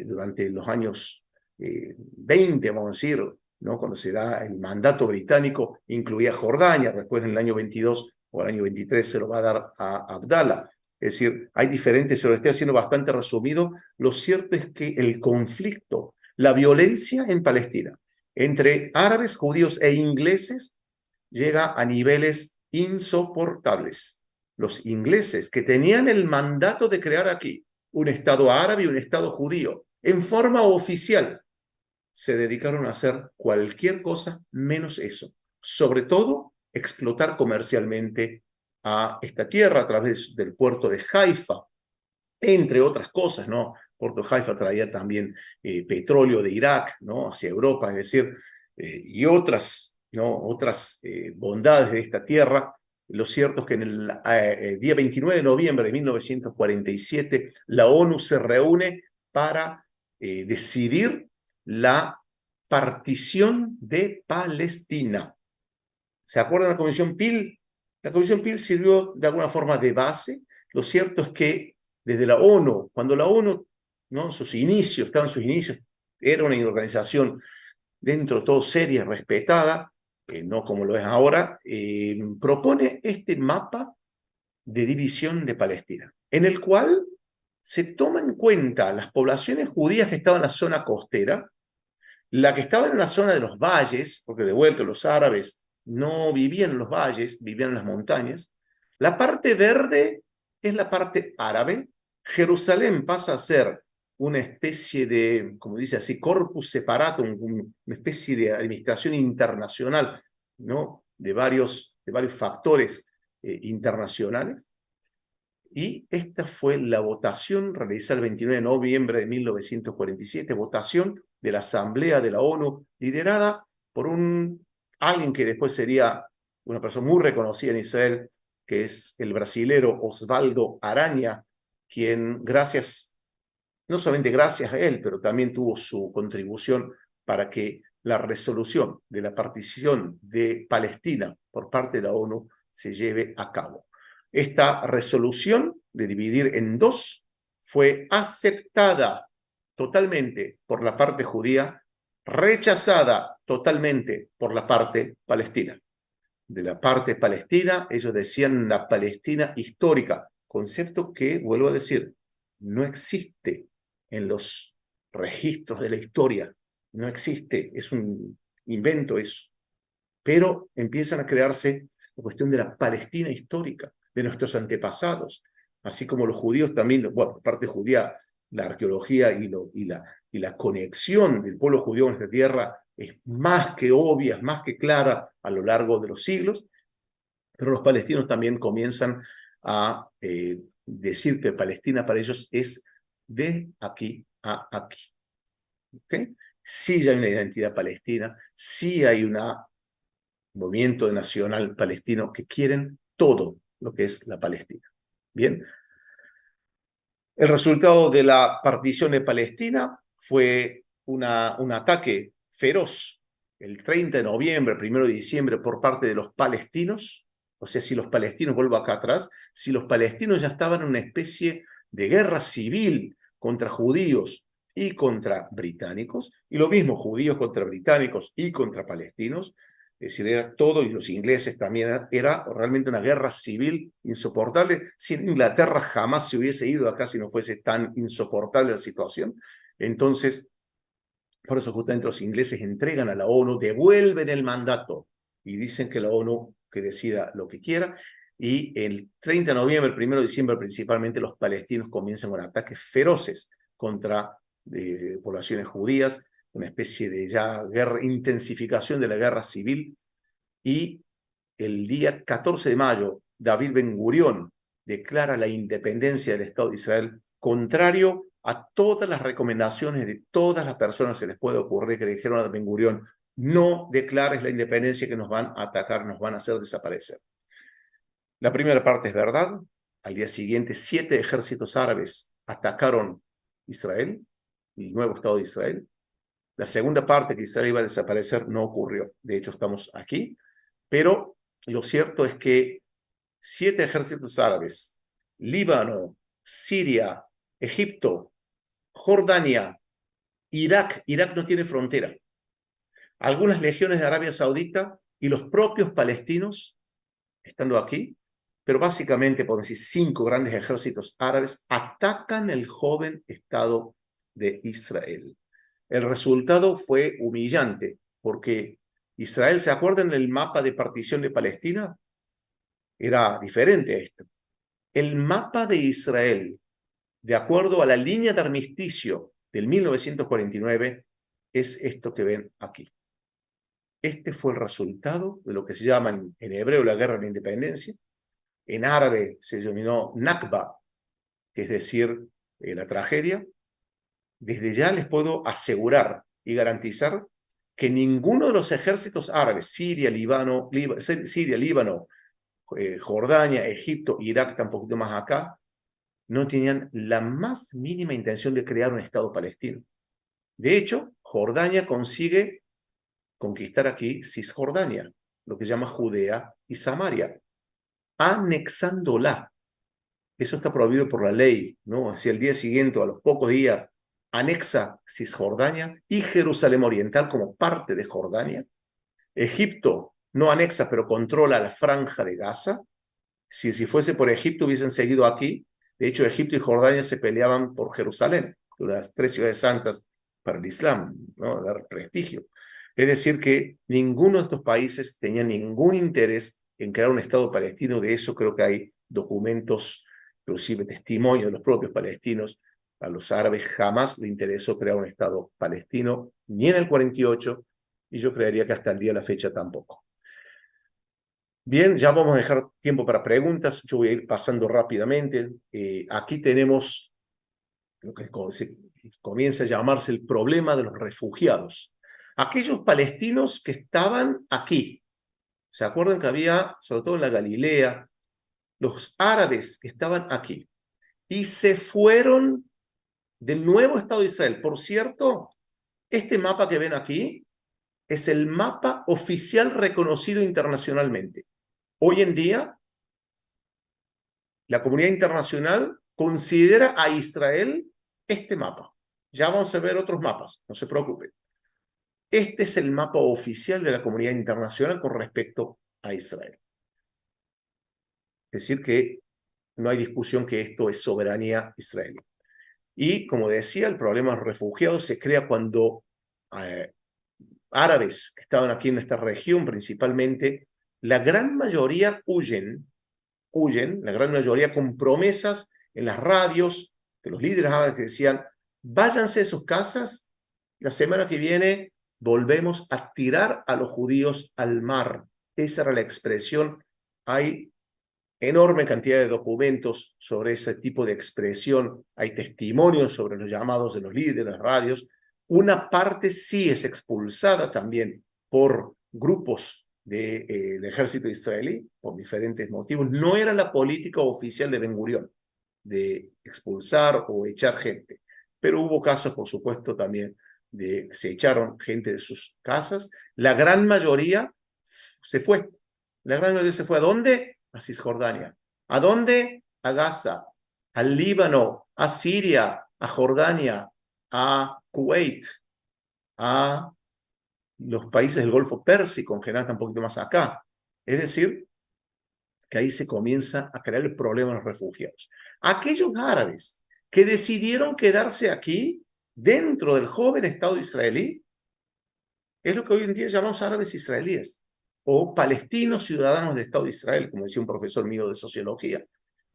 durante los años 20, vamos a decir, ¿no? Cuando se da el mandato británico, incluía Jordania, después en el año 22 o el año 23 se lo va a dar a Abdallah. Es decir, hay diferentes, se lo estoy haciendo bastante resumido. Lo cierto es que el conflicto, la violencia en Palestina entre árabes, judíos e ingleses llega a niveles insoportables. Los ingleses, que tenían el mandato de crear aquí un Estado árabe y un Estado judío en forma oficial, se dedicaron a hacer cualquier cosa menos eso. Sobre todo, explotar comercialmente a esta tierra a través del puerto de Haifa, entre otras cosas, ¿no? Puerto de Haifa traía también petróleo de Irak, ¿no? Hacia Europa, es decir, y otras, ¿no? Otras bondades de esta tierra. Lo cierto es que en el día 29 de noviembre de 1947 la ONU se reúne para decidir la partición de Palestina. ¿Se acuerdan de la Comisión Peel? La Comisión Peel sirvió de alguna forma de base. Lo cierto es que desde la ONU, cuando la ONU, ¿no? Sus inicios, estaban en sus inicios, era una organización dentro de todo seria, respetada, no como lo es ahora, propone este mapa de división de Palestina, en el cual se toman en cuenta las poblaciones judías que estaban en la zona costera, la que estaba en la zona de los valles, porque de vuelta los árabes no vivían en los valles, vivían en las montañas. La parte verde es la parte árabe. Jerusalén pasa a ser una especie de, como dice así, corpus separatum, una especie de administración internacional, ¿no? De varios factores internacionales. Y esta fue la votación realizada el 29 de noviembre de 1947, votación de la Asamblea de la ONU, liderada por alguien que después sería una persona muy reconocida en Israel, que es el brasilero Osvaldo Aranha, quien no solamente gracias a él, pero también tuvo su contribución para que la resolución de la partición de Palestina por parte de la ONU se lleve a cabo. Esta resolución de dividir en dos fue aceptada totalmente por la parte judía, rechazada totalmente por la parte palestina. De la parte palestina, ellos decían la Palestina histórica, concepto que, vuelvo a decir, no existe en los registros de la historia, no existe, es un invento eso. Pero empiezan a crearse la cuestión de la Palestina histórica, de nuestros antepasados, así como los judíos también, bueno, parte judía, la arqueología y la conexión del pueblo judío en esta tierra es más que obvia, es más que clara a lo largo de los siglos, pero los palestinos también comienzan a decir que Palestina para ellos es de aquí a aquí. ¿Okay? Sí hay una identidad palestina, sí hay un movimiento nacional palestino que quieren todo lo que es la Palestina. Bien, el resultado de la partición de Palestina fue un ataque feroz el 30 de noviembre, 1 de diciembre por parte de los palestinos. O sea, si los palestinos, vuelvo acá atrás, si los palestinos ya estaban en una especie de guerra civil contra judíos y contra británicos, y lo mismo judíos contra británicos y contra palestinos. Es decir, era todo, y los ingleses también, era realmente una guerra civil insoportable. Si Inglaterra jamás se hubiese ido acá si no fuese tan insoportable la situación. Entonces, por eso justamente los ingleses entregan a la ONU, devuelven el mandato y dicen que la ONU que decida lo que quiera. Y el 30 de noviembre, el 1 de diciembre, principalmente los palestinos comienzan con ataques feroces contra poblaciones judías, una especie de ya guerra, intensificación de la guerra civil. Y el día 14 de mayo, David Ben-Gurión declara la independencia del Estado de Israel, contrario a todas las recomendaciones de todas las personas se les puede ocurrir que le dijeron a Ben-Gurión: no declares la independencia, que nos van a atacar, nos van a hacer desaparecer. La primera parte es verdad. Al día siguiente, 7 ejércitos árabes atacaron Israel, el nuevo Estado de Israel. La segunda parte, que Israel iba a desaparecer, no ocurrió. De hecho, estamos aquí. Pero lo cierto es que 7 ejércitos árabes, Líbano, Siria, Egipto, Jordania, Irak no tiene frontera, algunas legiones de Arabia Saudita y los propios palestinos estando aquí, pero básicamente, por decir, 5 grandes ejércitos árabes atacan el joven Estado de Israel. El resultado fue humillante, porque Israel, ¿se acuerdan del mapa de partición de Palestina? Era diferente a esto. El mapa de Israel, de acuerdo a la línea de armisticio del 1949, es esto que ven aquí. Este fue el resultado de lo que se llama en hebreo la guerra de la independencia. En árabe se denominó Nakba, que es decir, la tragedia. Desde ya les puedo asegurar y garantizar que ninguno de los ejércitos árabes, Siria, Líbano, Jordania, Egipto, Irak, está un poquito más acá, no tenían la más mínima intención de crear un Estado palestino. De hecho, Jordania consigue conquistar aquí Cisjordania, lo que se llama Judea y Samaria, anexándola. Eso está prohibido por la ley, ¿no? Hacia el día siguiente, a los pocos días, anexa Cisjordania y Jerusalén Oriental como parte de Jordania. Egipto no anexa, pero controla la franja de Gaza. Si fuese por Egipto, hubiesen seguido aquí. De hecho, Egipto y Jordania se peleaban por Jerusalén, una de las 3 ciudades santas para el Islam, ¿no? Dar prestigio. Es decir, que ninguno de estos países tenía ningún interés en crear un Estado palestino. De eso creo que hay documentos, inclusive testimonios de los propios palestinos. A los árabes jamás les interesó crear un Estado palestino, ni en el 48, y yo creería que hasta el día de la fecha tampoco. Bien, ya vamos a dejar tiempo para preguntas. Yo voy a ir pasando rápidamente. Aquí tenemos lo que comienza a llamarse el problema de los refugiados. Aquellos palestinos que estaban aquí. ¿Se acuerdan que había, sobre todo en la Galilea, los árabes que estaban aquí y se fueron del nuevo Estado de Israel? Por cierto, este mapa que ven aquí es el mapa oficial reconocido internacionalmente. Hoy en día, la comunidad internacional considera a Israel este mapa. Ya vamos a ver otros mapas, no se preocupen. Este es el mapa oficial de la comunidad internacional con respecto a Israel. Es decir, que no hay discusión que esto es soberanía israelí. Y, como decía, el problema de los refugiados se crea cuando árabes que estaban aquí en esta región principalmente, la gran mayoría huyen, la gran mayoría con promesas en las radios de los líderes árabes que decían: váyanse de sus casas, la semana que viene volvemos a tirar a los judíos al mar. Esa era la expresión. Hay enorme cantidad de documentos sobre ese tipo de expresión, hay testimonios sobre los llamados de los líderes, las radios. Una parte sí es expulsada también por grupos del ejército israelí, por diferentes motivos. No era la política oficial de Ben-Gurión de expulsar o echar gente, pero hubo casos, por supuesto, también de que se echaron gente de sus casas. La gran mayoría se fue. La gran mayoría se fue. ¿A dónde? A Cisjordania. ¿A dónde? A Gaza, al Líbano, a Siria, a Jordania, a Kuwait, a los países del Golfo Pérsico, en general está un poquito más acá. Es decir, que ahí se comienza a crear el problema de los refugiados. Aquellos árabes que decidieron quedarse aquí, dentro del joven Estado israelí, es lo que hoy en día llamamos árabes israelíes, o palestinos ciudadanos del Estado de Israel, como decía un profesor mío de sociología.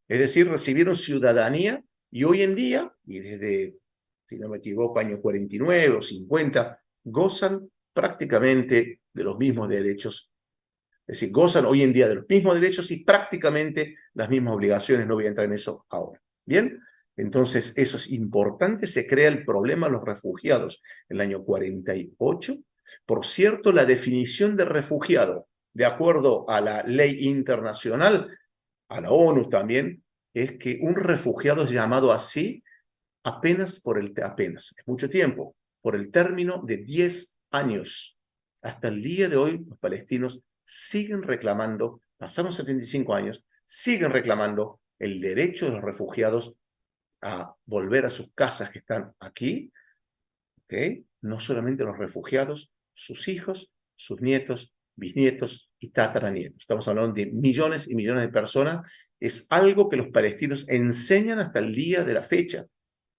Es decir, recibieron ciudadanía y hoy en día, y desde, si no me equivoco, años 49 o 50, gozan prácticamente de los mismos derechos. Es decir, gozan hoy en día de los mismos derechos y prácticamente las mismas obligaciones. No voy a entrar en eso ahora. ¿Bien? Entonces, eso es importante. Se crea el problema de los refugiados en el año 48. Por cierto, la definición de refugiado, de acuerdo a la ley internacional, a la ONU también, es que un refugiado es llamado así apenas, es mucho tiempo, por el término de 10 años. Hasta el día de hoy, los palestinos siguen reclamando, pasaron 75 años, siguen reclamando el derecho de los refugiados a volver a sus casas que están aquí, ¿okay? No solamente los refugiados, sus hijos, sus nietos, bisnietos y tataranietos. Estamos hablando de millones y millones de personas. Es algo que los palestinos enseñan hasta el día de la fecha,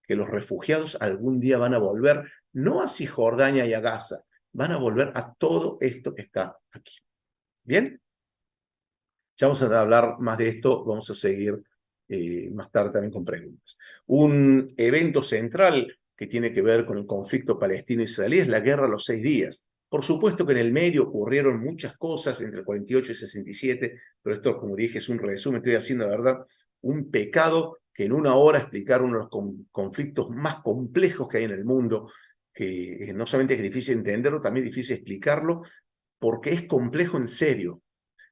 que los refugiados algún día van a volver, no a Cisjordania y a Gaza, van a volver a todo esto que está aquí. ¿Bien? Ya vamos a hablar más de esto, vamos a seguir más tarde también con preguntas. Un evento central que tiene que ver con el conflicto palestino-israelí es la guerra de los 6 días. Por supuesto que en el medio ocurrieron muchas cosas entre el 48 y 67, pero esto, como dije, es un resumen, estoy haciendo, la verdad, un pecado que en una hora explicar uno de los conflictos más complejos que hay en el mundo, que no solamente es difícil entenderlo, también es difícil explicarlo, porque es complejo en serio.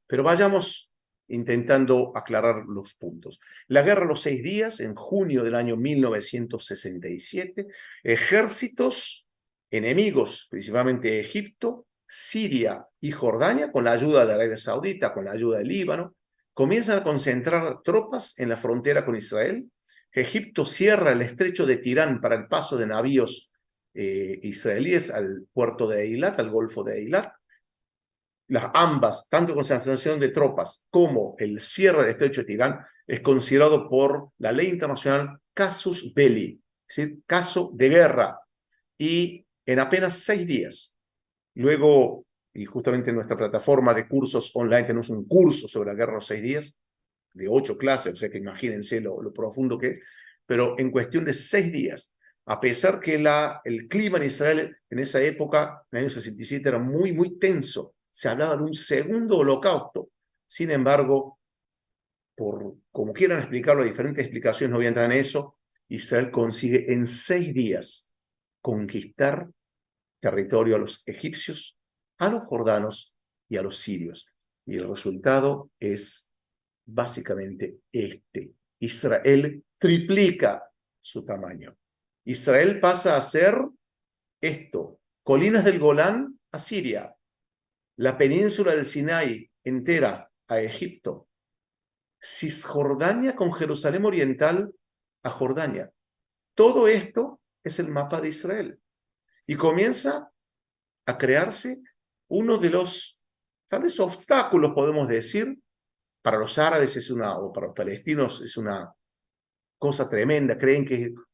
Pero vayamos intentando aclarar los puntos. La guerra de los 6 días, en junio del año 1967, ejércitos enemigos, principalmente Egipto, Siria y Jordania, con la ayuda de Arabia Saudita, con la ayuda del Líbano, comienzan a concentrar tropas en la frontera con Israel. Egipto cierra el estrecho de Tirán para el paso de navíos israelíes al puerto de Eilat, al Golfo de Eilat. Ambas, tanto concentración de tropas como el cierre del estrecho de Tirán, es considerado por la ley internacional casus belli, es decir, caso de guerra, y en apenas 6 días. Luego, y justamente en nuestra plataforma de cursos online tenemos un curso sobre la guerra de los 6 días, de 8 clases, o sea que imagínense lo profundo que es, pero en cuestión de 6 días, a pesar que el clima en Israel en esa época, en el año 67, era muy, muy tenso, se hablaba de un segundo holocausto. Sin embargo, por como quieran explicarlo, diferentes explicaciones, no voy a entrar en eso, Israel consigue en 6 días conquistar territorio a los egipcios, a los jordanos y a los sirios. Y el resultado es básicamente este. Israel triplica su tamaño. Israel pasa a ser esto: colinas del Golán a Siria, la península del Sinai entera a Egipto, Cisjordania con Jerusalén Oriental a Jordania. Todo esto es el mapa de Israel. Y comienza a crearse uno de los, tal vez, obstáculos, podemos decir, para los árabes o para los palestinos es una cosa tremenda.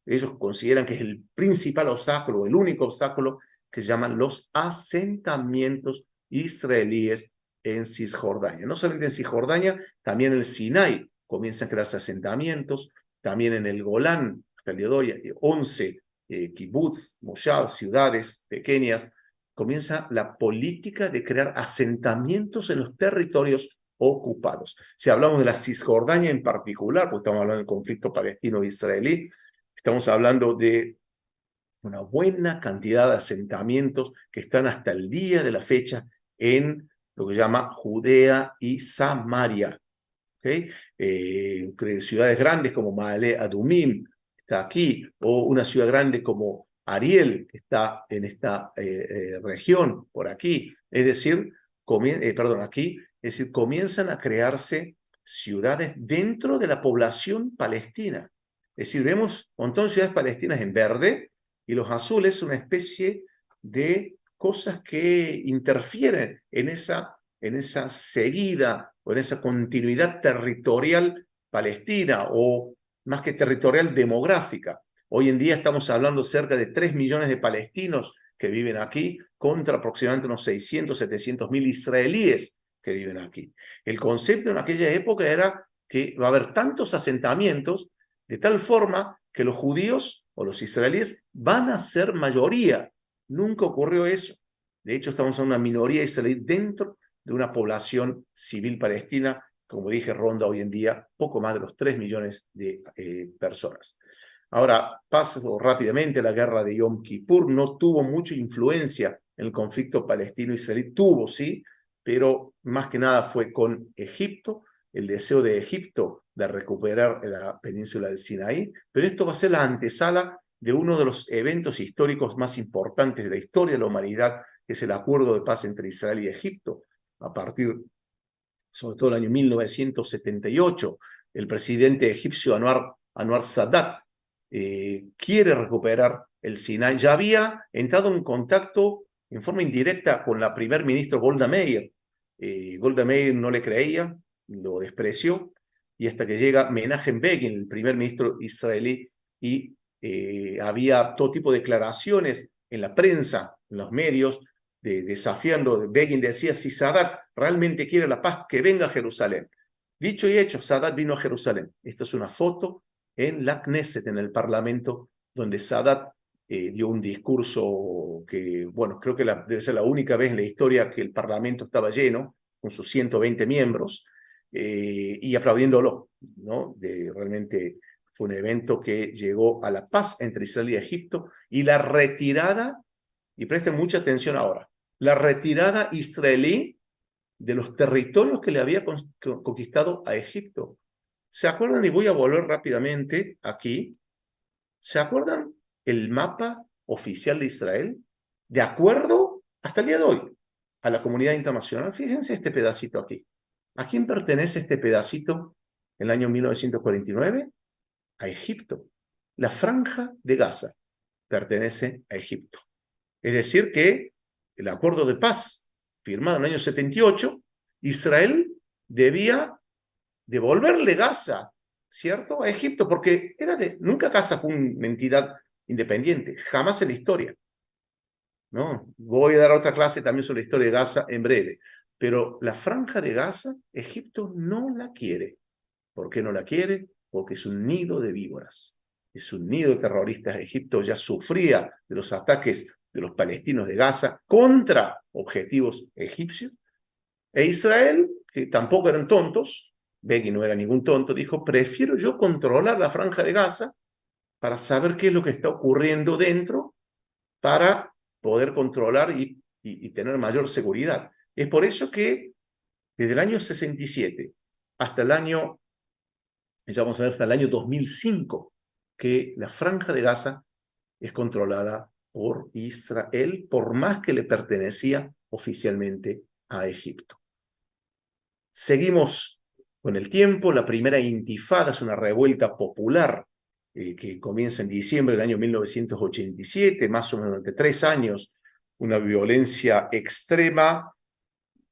Ellos consideran que es el principal obstáculo, el único obstáculo, que se llaman los asentamientos israelíes en Cisjordania. No solamente en Cisjordania, también en el Sinai comienzan a crearse asentamientos, también en el Golán, hasta el día de hoy, 11 kibbutz, moshav, ciudades pequeñas. Comienza la política de crear asentamientos en los territorios ocupados. Si hablamos de la Cisjordania en particular, porque estamos hablando del conflicto palestino-israelí, estamos hablando de una buena cantidad de asentamientos que están hasta el día de la fecha en lo que se llama Judea y Samaria. ¿Okay? Ciudades grandes como Maale Adumim está aquí, o una ciudad grande como Ariel, que está en esta región, por aquí. Es decir, aquí, es decir, comienzan a crearse ciudades dentro de la población palestina. Es decir, vemos un montón de ciudades palestinas en verde, y los azules una especie de cosas que interfieren en esa seguida o en esa continuidad territorial palestina, o más que territorial, demográfica. Hoy en día estamos hablando cerca de 3 millones de palestinos que viven aquí, contra aproximadamente unos 600, 700 mil israelíes que viven aquí. El concepto en aquella época era que va a haber tantos asentamientos de tal forma que los judíos o los israelíes van a ser mayoría. Nunca ocurrió eso. De hecho, estamos en una minoría israelí dentro de una población civil palestina, como dije, ronda hoy en día poco más de los 3 millones de personas. Ahora, paso rápidamente, la guerra de Yom Kippur no tuvo mucha influencia en el conflicto palestino-israelí, tuvo, sí, pero más que nada fue con Egipto, el deseo de Egipto de recuperar la península del Sinaí, pero esto va a ser la antesala de uno de los eventos históricos más importantes de la historia de la humanidad, que es el acuerdo de paz entre Israel y Egipto, a partir, sobre todo, del año 1978, el presidente egipcio Anwar Sadat quiere recuperar el Sinai. Ya había entrado en contacto en forma indirecta con la primer ministra Golda Meir. Golda Meir no le creía, lo despreció, y hasta que llega Menachem Begin, el primer ministro israelí, y había todo tipo de declaraciones en la prensa, en los medios, desafiando. Begin decía: si Sadat realmente quiere la paz, que venga a Jerusalén. Dicho y hecho, Sadat vino a Jerusalén. Esta es una foto en la Knesset, en el Parlamento, donde Sadat dio un discurso que, bueno, creo que debe ser la única vez en la historia que el Parlamento estaba lleno, con sus 120 miembros, y aplaudiéndolo, ¿no? Realmente fue un evento que llegó a la paz entre Israel y Egipto, y la retirada, y presten mucha atención ahora, la retirada israelí de los territorios que le había conquistado a Egipto. ¿Se acuerdan? Y voy a volver rápidamente aquí. ¿Se acuerdan el mapa oficial de Israel? De acuerdo, hasta el día de hoy, a la comunidad internacional. Fíjense este pedacito aquí. ¿A quién pertenece este pedacito en el año 1949? A Egipto. La franja de Gaza pertenece a Egipto. Es decir que el acuerdo de paz firmado en el año 78, Israel debía devolverle Gaza, ¿cierto?, a Egipto, porque nunca Gaza fue una entidad independiente, jamás en la historia, ¿no? Voy a dar otra clase también sobre la historia de Gaza en breve, pero la franja de Gaza, Egipto no la quiere. ¿Por qué no la quiere? Porque es un nido de víboras, es un nido de terroristas. Egipto ya sufría de los ataques de los palestinos de Gaza contra objetivos egipcios, e Israel, que tampoco eran tontos, Begin no era ningún tonto, dijo: prefiero yo controlar la franja de Gaza para saber qué es lo que está ocurriendo dentro, para poder controlar y tener mayor seguridad. Es por eso que desde el año 67 hasta el año, ya vamos a ver, hasta el año 2005, que la franja de Gaza es controlada por Israel, por más que le pertenecía oficialmente a Egipto. Seguimos con el tiempo. La primera intifada es una revuelta popular que comienza en diciembre del año 1987, más o menos durante 3 años, una violencia extrema,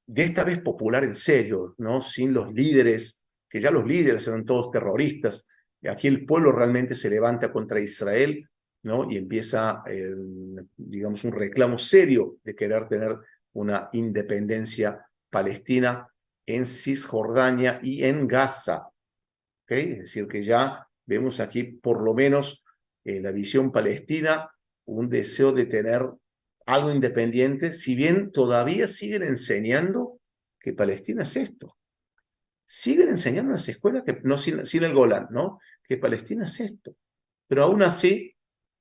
de esta vez popular en serio, ¿no? Sin los líderes, que ya los líderes eran todos terroristas. Aquí el pueblo realmente se levanta contra Israel, ¿no? Y empieza, digamos, un reclamo serio de querer tener una independencia palestina en Cisjordania y en Gaza. ¿Okay? Es decir, que ya vemos aquí, por lo menos en la visión palestina, un deseo de tener algo independiente, si bien todavía siguen enseñando que Palestina es esto. Siguen enseñando en las escuelas, que, no sin el Golán, ¿no?, que Palestina es esto. Pero aún así,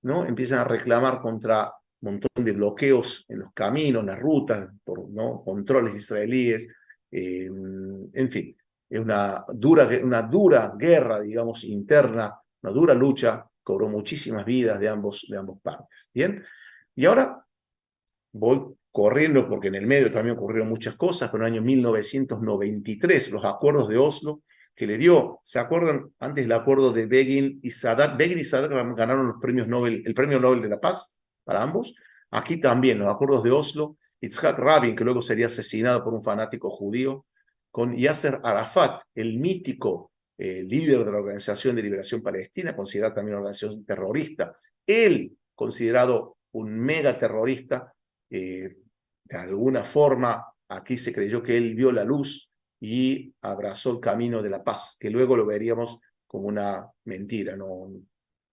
¿no?, empiezan a reclamar contra un montón de bloqueos en los caminos, en las rutas, por, ¿no?, controles israelíes, en fin. Es una dura guerra, digamos, interna, una dura lucha, cobró muchísimas vidas de ambos partes. Bien, y ahora voy corriendo porque en el medio también ocurrieron muchas cosas, pero en el año 1993, los acuerdos de Oslo que le dio, ¿se acuerdan? Antes el acuerdo de Begin y Sadat. Begin y Sadat ganaron los premios Nobel, el premio Nobel de la Paz para ambos. Aquí también los acuerdos de Oslo. Yitzhak Rabin, que luego sería asesinado por un fanático judío, con Yasser Arafat, el mítico líder de la Organización de Liberación Palestina, considerada también una organización terrorista. Él, considerado un mega terrorista, de alguna forma aquí se creyó que él vio la luz y abrazó el camino de la paz, que luego lo veríamos como una mentira, no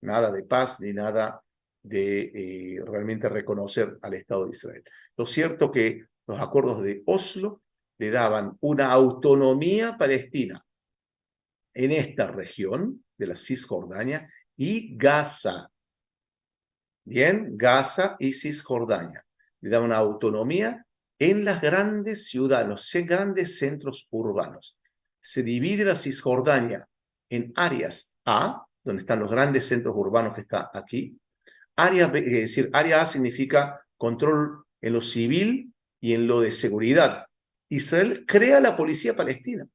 nada de paz ni nada de realmente reconocer al Estado de Israel. Lo cierto que los acuerdos de Oslo le daban una autonomía palestina en esta región de la Cisjordania y Gaza. Bien, Gaza y Cisjordania. Le daban una autonomía en las grandes ciudades, los grandes centros urbanos. Se divide la Cisjordania en áreas A, donde están los grandes centros urbanos que está aquí. Área B, es decir, área A significa control en lo civil y en lo de seguridad. Israel crea la policía palestina.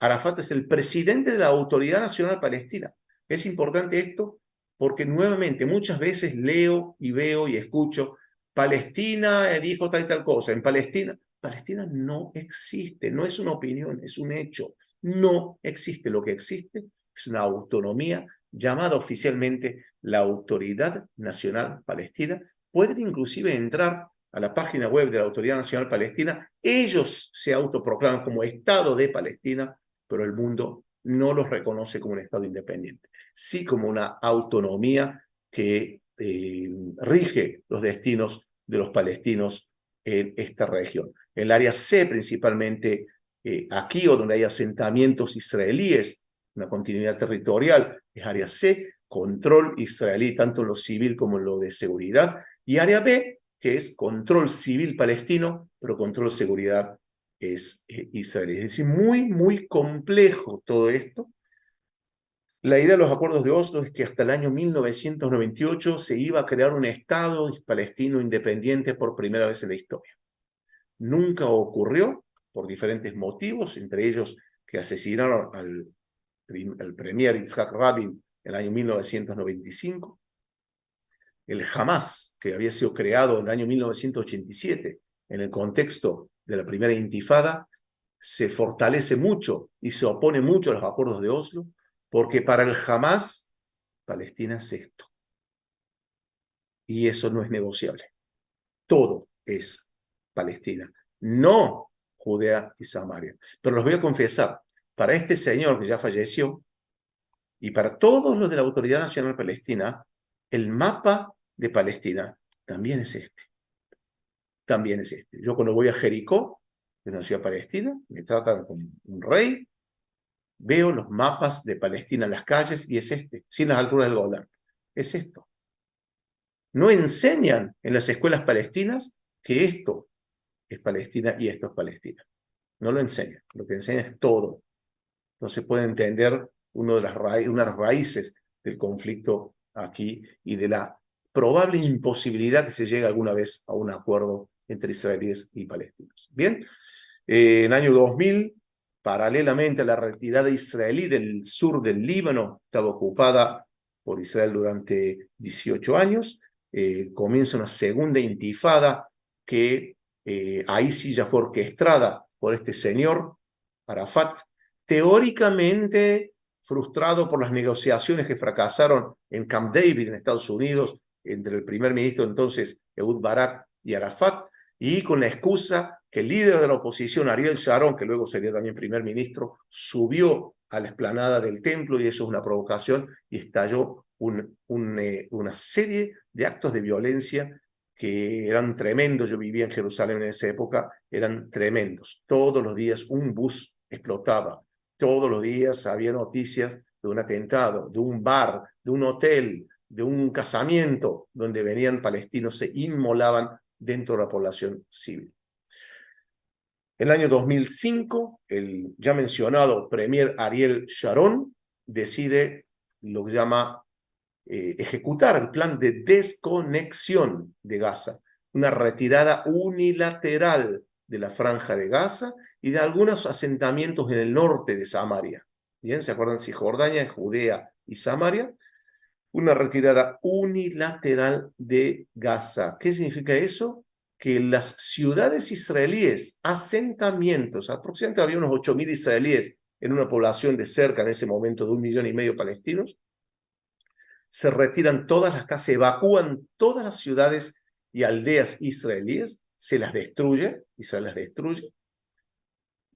Arafat es el presidente de la Autoridad Nacional Palestina. Es importante esto porque nuevamente muchas veces leo y veo y escucho, Palestina dijo tal y tal cosa. En Palestina, Palestina no existe, no es una opinión, es un hecho. No existe. Lo que existe es una autonomía llamada oficialmente la Autoridad Nacional Palestina. Pueden inclusive entrar a la página web de la Autoridad Nacional Palestina. Ellos se autoproclaman como Estado de Palestina, pero el mundo no los reconoce como un Estado independiente, sí como una autonomía que rige los destinos de los palestinos en esta región. En el área C, principalmente aquí, o donde hay asentamientos israelíes, una continuidad territorial, es área C, control israelí tanto en lo civil como en lo de seguridad, y área B, que es control civil palestino, pero control seguridad es israelí. Es decir, muy, muy complejo todo esto. La idea de los acuerdos de Oslo es que hasta el año 1998 se iba a crear un Estado palestino independiente por primera vez en la historia. Nunca ocurrió por diferentes motivos, entre ellos que asesinaron al premier Yitzhak Rabin en el año 1995. El Hamas, que había sido creado en el año 1987 en el contexto de la primera intifada, se fortalece mucho y se opone mucho a los acuerdos de Oslo, porque para el Hamas, Palestina es esto. Y eso no es negociable. Todo es Palestina, no Judea y Samaria. Pero los voy a confesar, para este señor que ya falleció, y para todos los de la Autoridad Nacional Palestina, el mapa de Palestina también es este. También es este. Yo cuando voy a Jericó, que es una ciudad palestina, me tratan como un rey, veo los mapas de Palestina en las calles y es este, sin las alturas del Golán. Es esto. No enseñan en las escuelas palestinas que esto es Palestina y esto es Palestina. No lo enseñan. Lo que enseñan es todo. No se puede entender una de las raíces del conflicto aquí y de la probable imposibilidad que se llegue alguna vez a un acuerdo entre israelíes y palestinos. Bien, en el año 2000, paralelamente a la retirada israelí del sur del Líbano, estaba ocupada por Israel durante 18 años, comienza una segunda intifada que ahí sí ya fue orquestada por este señor, Arafat, teóricamente frustrado por las negociaciones que fracasaron en Camp David, en Estados Unidos, entre el primer ministro entonces, Ehud Barak, y Arafat, y con la excusa que el líder de la oposición, Ariel Sharon, que luego sería también primer ministro, subió a la explanada del templo, y eso es una provocación, y estalló una serie de actos de violencia que eran tremendos. Yo vivía en Jerusalén en esa época, eran tremendos. Todos los días un bus explotaba, todos los días había noticias de un atentado, de un bar, de un hotel, de un casamiento donde venían palestinos, se inmolaban dentro de la población civil. En el año 2005, el ya mencionado premier Ariel Sharon decide lo que llama ejecutar el plan de desconexión de Gaza, una retirada unilateral de la franja de Gaza y de algunos asentamientos en el norte de Samaria. Bien, ¿se acuerdan? Cisjordania, Judea y Samaria. Una retirada unilateral de Gaza. ¿Qué significa eso? Que las ciudades israelíes, asentamientos, aproximadamente había unos 8.000 israelíes en una población de cerca en ese momento de 1,5 millones palestinos, se retiran todas las casas, se evacúan todas las ciudades y aldeas israelíes, se las destruye, Israel las destruye,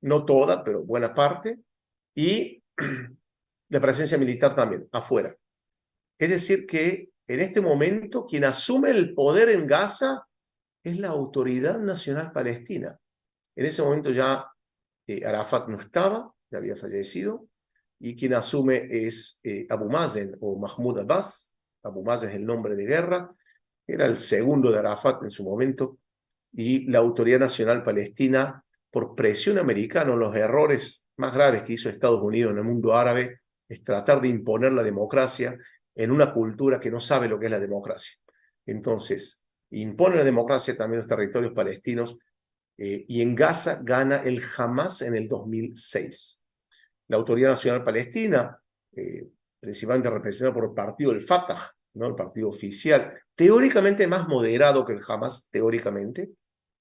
no todas, pero buena parte, y la presencia militar también, afuera. Es decir, que en este momento quien asume el poder en Gaza es la Autoridad Nacional Palestina. En ese momento ya Arafat no estaba, ya había fallecido, y quien asume es Abu Mazen o Mahmoud Abbas. Abu Mazen es el nombre de guerra, era el segundo de Arafat en su momento, y la Autoridad Nacional Palestina, por presión americana, los errores más graves que hizo Estados Unidos en el mundo árabe es tratar de imponer la democracia en una cultura que no sabe lo que es la democracia. Entonces, impone la democracia también en los territorios palestinos, y en Gaza gana el Hamas en el 2006. La Autoridad Nacional Palestina, principalmente representada por el partido del Fatah, ¿no? El partido oficial, teóricamente más moderado que el Hamas, teóricamente,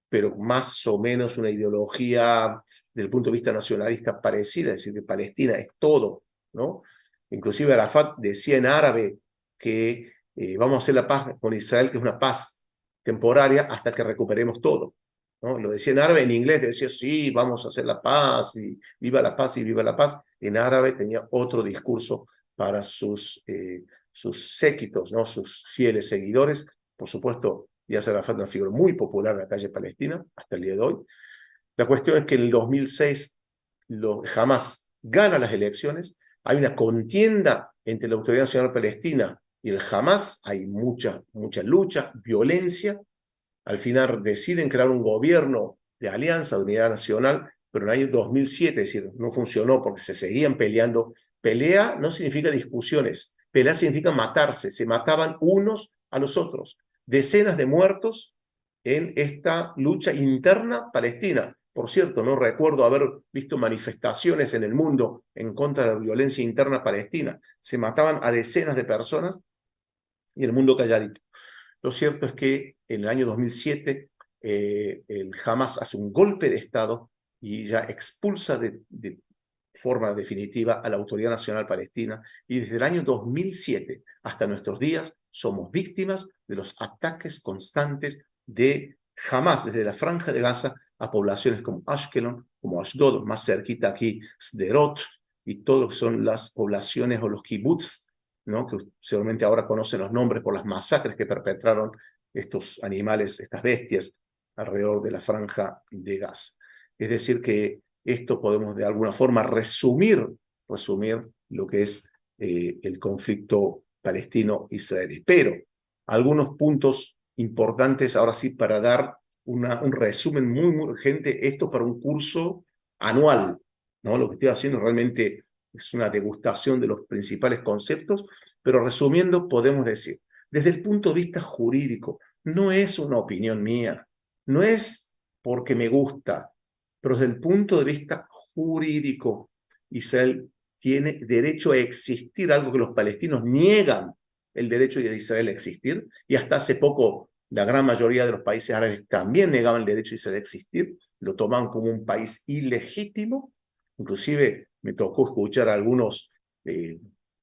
pero más o menos una ideología desde el punto de vista nacionalista parecida, es decir, que Palestina es todo, ¿no? Inclusive Arafat decía en árabe que vamos a hacer la paz con Israel, que es una paz temporaria hasta que recuperemos todo, ¿no? Lo decía en árabe, en inglés decía, sí, vamos a hacer la paz, y viva la paz, y viva la paz. En árabe tenía otro discurso para sus séquitos, ¿no? Sus fieles seguidores. Por supuesto, Yasser Arafat es una figura muy popular en la calle palestina hasta el día de hoy. La cuestión es que en el 2006 Hamas gana las elecciones, hay una contienda entre la Autoridad Nacional Palestina y el Hamas, hay mucha lucha, violencia. Al final deciden crear un gobierno de alianza, de unidad nacional, pero en el año 2007, es decir, no funcionó porque se seguían peleando. Pelea no significa discusiones, pelea significa matarse, se mataban unos a los otros. Decenas de muertos en esta lucha interna palestina. Por cierto, no recuerdo haber visto manifestaciones en el mundo en contra de la violencia interna palestina. Se mataban a decenas de personas y el mundo calladito. Lo cierto es que en el año 2007 el Hamas hace un golpe de Estado y ya expulsa de forma definitiva a la Autoridad Nacional Palestina, y desde el año 2007 hasta nuestros días somos víctimas de los ataques constantes de Hamas desde la Franja de Gaza a poblaciones como Ashkelon, como Ashdod, más cerquita aquí Sderot, y todo lo que son las poblaciones o los kibbutz, ¿no? Que seguramente ahora conocen los nombres por las masacres que perpetraron estos animales, estas bestias, alrededor de la Franja de Gaza. Es decir, que esto podemos de alguna forma resumir lo que es el conflicto palestino-israelí. Pero algunos puntos importantes ahora sí para dar un resumen muy urgente, esto para un curso anual, ¿no? Lo que estoy haciendo realmente es una degustación de los principales conceptos, pero resumiendo podemos decir, desde el punto de vista jurídico, no es una opinión mía, no es porque me gusta, pero desde el punto de vista jurídico, Israel tiene derecho a existir, algo que los palestinos niegan el derecho de Israel a existir, y hasta hace poco la gran mayoría de los países árabes también negaban el derecho de Israel a existir, lo tomaban como un país ilegítimo. Inclusive me tocó escuchar a algunos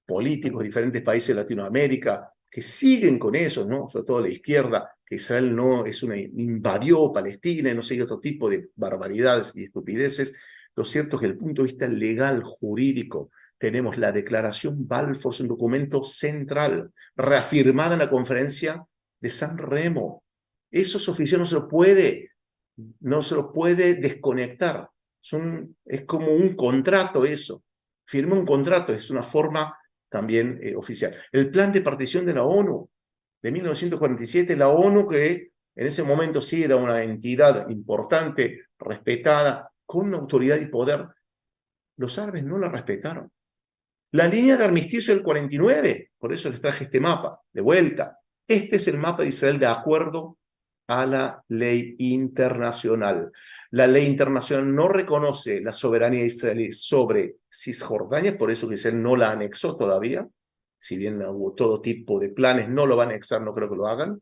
políticos de diferentes países de Latinoamérica que siguen con eso, ¿no? Sobre todo la izquierda, que Israel no es invadió Palestina y no sigue otro tipo de barbaridades y estupideces. Lo cierto es que desde el punto de vista legal, jurídico, tenemos la Declaración Balfour, un documento central, reafirmada en la conferencia de San Remo. Eso es oficial, no se lo puede desconectar. Es como un contrato eso. Firma un contrato, es una forma también oficial. El plan de partición de la ONU de 1947, la ONU, que en ese momento sí era una entidad importante, respetada, con autoridad y poder, los árabes no la respetaron. La línea de armisticio del 49, por eso les traje este mapa, de vuelta. Este es el mapa de Israel de acuerdo a la ley internacional. La ley internacional no reconoce la soberanía israelí sobre Cisjordania, por eso que Israel no la anexó todavía. Si bien hubo todo tipo de planes, no lo va a anexar, no creo que lo hagan.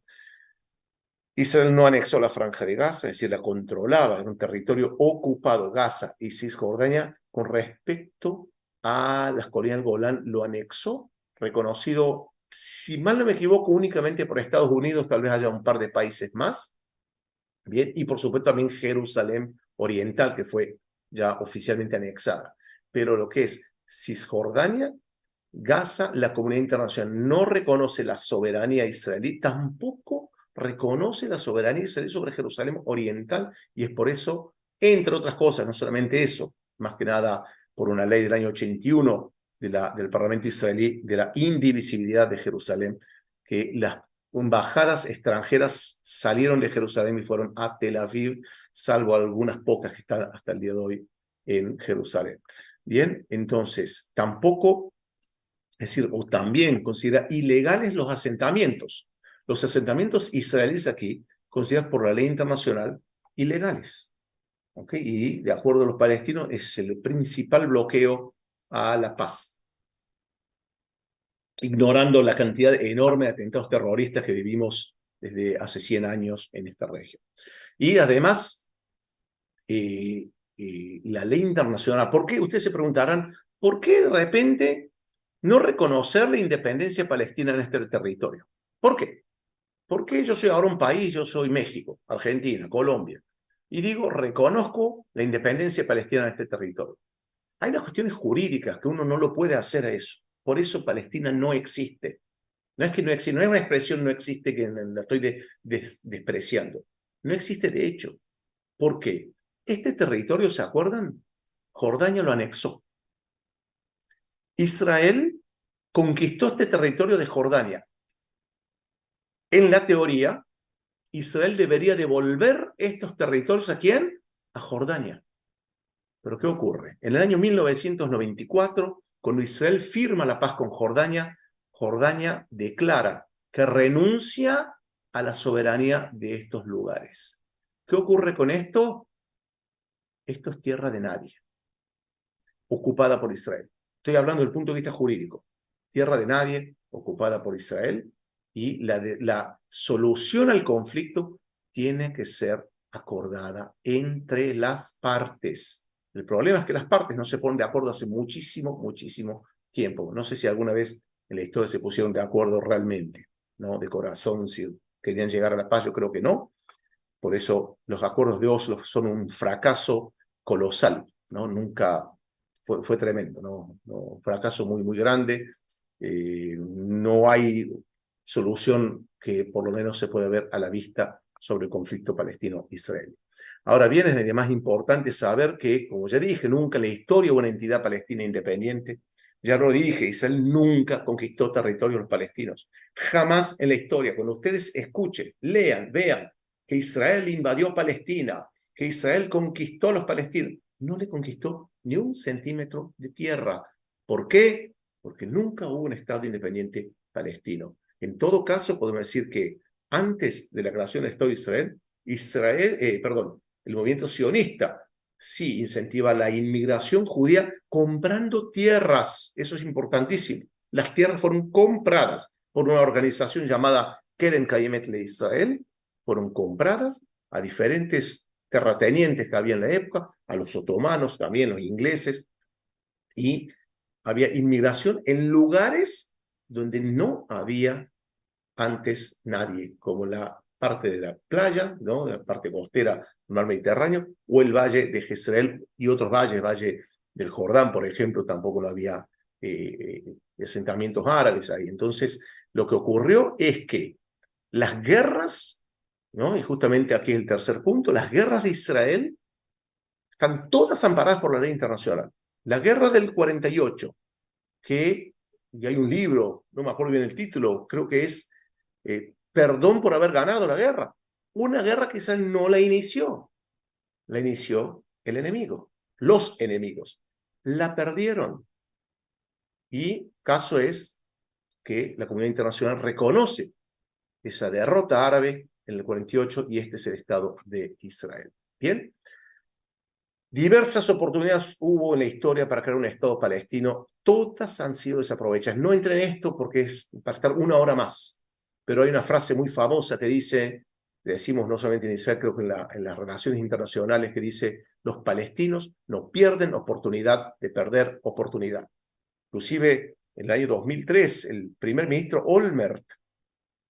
Israel no anexó la Franja de Gaza, es decir, la controlaba, era un territorio ocupado, Gaza y Cisjordania. Con respecto a las colinas del Golán, lo anexó, reconocido, si mal no me equivoco, únicamente por Estados Unidos, tal vez haya un par de países más. Bien, y por supuesto también Jerusalén Oriental, que fue ya oficialmente anexada. Pero lo que es Cisjordania, Gaza, la comunidad internacional no reconoce la soberanía israelí, tampoco reconoce la soberanía israelí sobre Jerusalén Oriental, y es por eso, entre otras cosas, no solamente eso, más que nada por una ley del año 81 del Parlamento israelí, de la indivisibilidad de Jerusalén, que las embajadas extranjeras salieron de Jerusalén y fueron a Tel Aviv, salvo algunas pocas que están hasta el día de hoy en Jerusalén. Bien, entonces, tampoco, es decir, o también considera ilegales los asentamientos. Los asentamientos israelíes aquí, considerados por la ley internacional, ilegales. ¿Okay? Y de acuerdo a los palestinos, es el principal bloqueo a la paz, ignorando la cantidad enorme de atentados terroristas que vivimos desde hace 100 años en esta región. Y además, la ley internacional, ¿por qué? Ustedes se preguntarán, ¿por qué de repente no reconocer la independencia palestina en este territorio? ¿Por qué? Porque yo soy ahora un país, yo soy México, Argentina, Colombia, y digo, reconozco la independencia palestina en este territorio. Hay unas cuestiones jurídicas que uno no lo puede hacer a eso. Por eso Palestina no existe. No es que no existe, no es una expresión no existe que la estoy despreciando. No existe de hecho. ¿Por qué? Este territorio, ¿se acuerdan? Jordania lo anexó. Israel conquistó este territorio de Jordania. En la teoría, Israel debería devolver estos territorios ¿a quién? A Jordania. Pero ¿qué ocurre? En el año 1994, cuando Israel firma la paz con Jordania, Jordania declara que renuncia a la soberanía de estos lugares. ¿Qué ocurre con esto? Esto es tierra de nadie, ocupada por Israel. Estoy hablando del punto de vista jurídico. Tierra de nadie, ocupada por Israel, y la solución al conflicto tiene que ser acordada entre las partes. El problema es que las partes no se ponen de acuerdo hace muchísimo, muchísimo tiempo. No sé si alguna vez en la historia se pusieron de acuerdo realmente, ¿no? De corazón, si querían llegar a la paz, yo creo que no. Por eso los acuerdos de Oslo son un fracaso colosal, ¿no? Nunca fue tremendo, ¿no? Un fracaso muy, muy grande. No hay solución que por lo menos se puede ver a la vista sobre el conflicto palestino-israelí. Ahora bien, es de más importante saber que, como ya dije, nunca en la historia hubo una entidad palestina independiente. Ya lo dije, Israel nunca conquistó territorios de los palestinos. Jamás en la historia. Cuando ustedes escuchen, lean, vean que Israel invadió Palestina, que Israel conquistó a los palestinos, no le conquistó ni un centímetro de tierra. ¿Por qué? Porque nunca hubo un Estado independiente palestino. En todo caso, podemos decir que antes de la creación del Estado de Israel, el movimiento sionista sí incentiva la inmigración judía comprando tierras. Eso es importantísimo. Las tierras fueron compradas por una organización llamada Keren Kayemet LeIsrael, fueron compradas a diferentes terratenientes que había en la época, a los otomanos, también los ingleses, y había inmigración en lugares donde no había antes nadie, como la parte de la playa, ¿no? La parte costera del mar Mediterráneo, o el valle de Jezreel y otros valles, valle del Jordán, por ejemplo, tampoco no había asentamientos árabes ahí. Entonces, lo que ocurrió es que las guerras, ¿no? Y justamente aquí es el tercer punto, las guerras de Israel están todas amparadas por la ley internacional. La guerra del 48, y hay un libro, no me acuerdo bien el título, creo que es Perdón por haber ganado la guerra. Una guerra que Israel no la inició el enemigo, los enemigos. La perdieron. Y caso es que la comunidad internacional reconoce esa derrota árabe en el 48 y este es el Estado de Israel. Bien. Diversas oportunidades hubo en la historia para crear un Estado palestino. Todas han sido desaprovechadas. No entré en esto porque es para estar una hora más. Pero hay una frase muy famosa que dice, le decimos no solamente en Israel, creo que en las relaciones internacionales, que dice, los palestinos no pierden oportunidad de perder oportunidad. Inclusive en el año 2003, el primer ministro Olmert,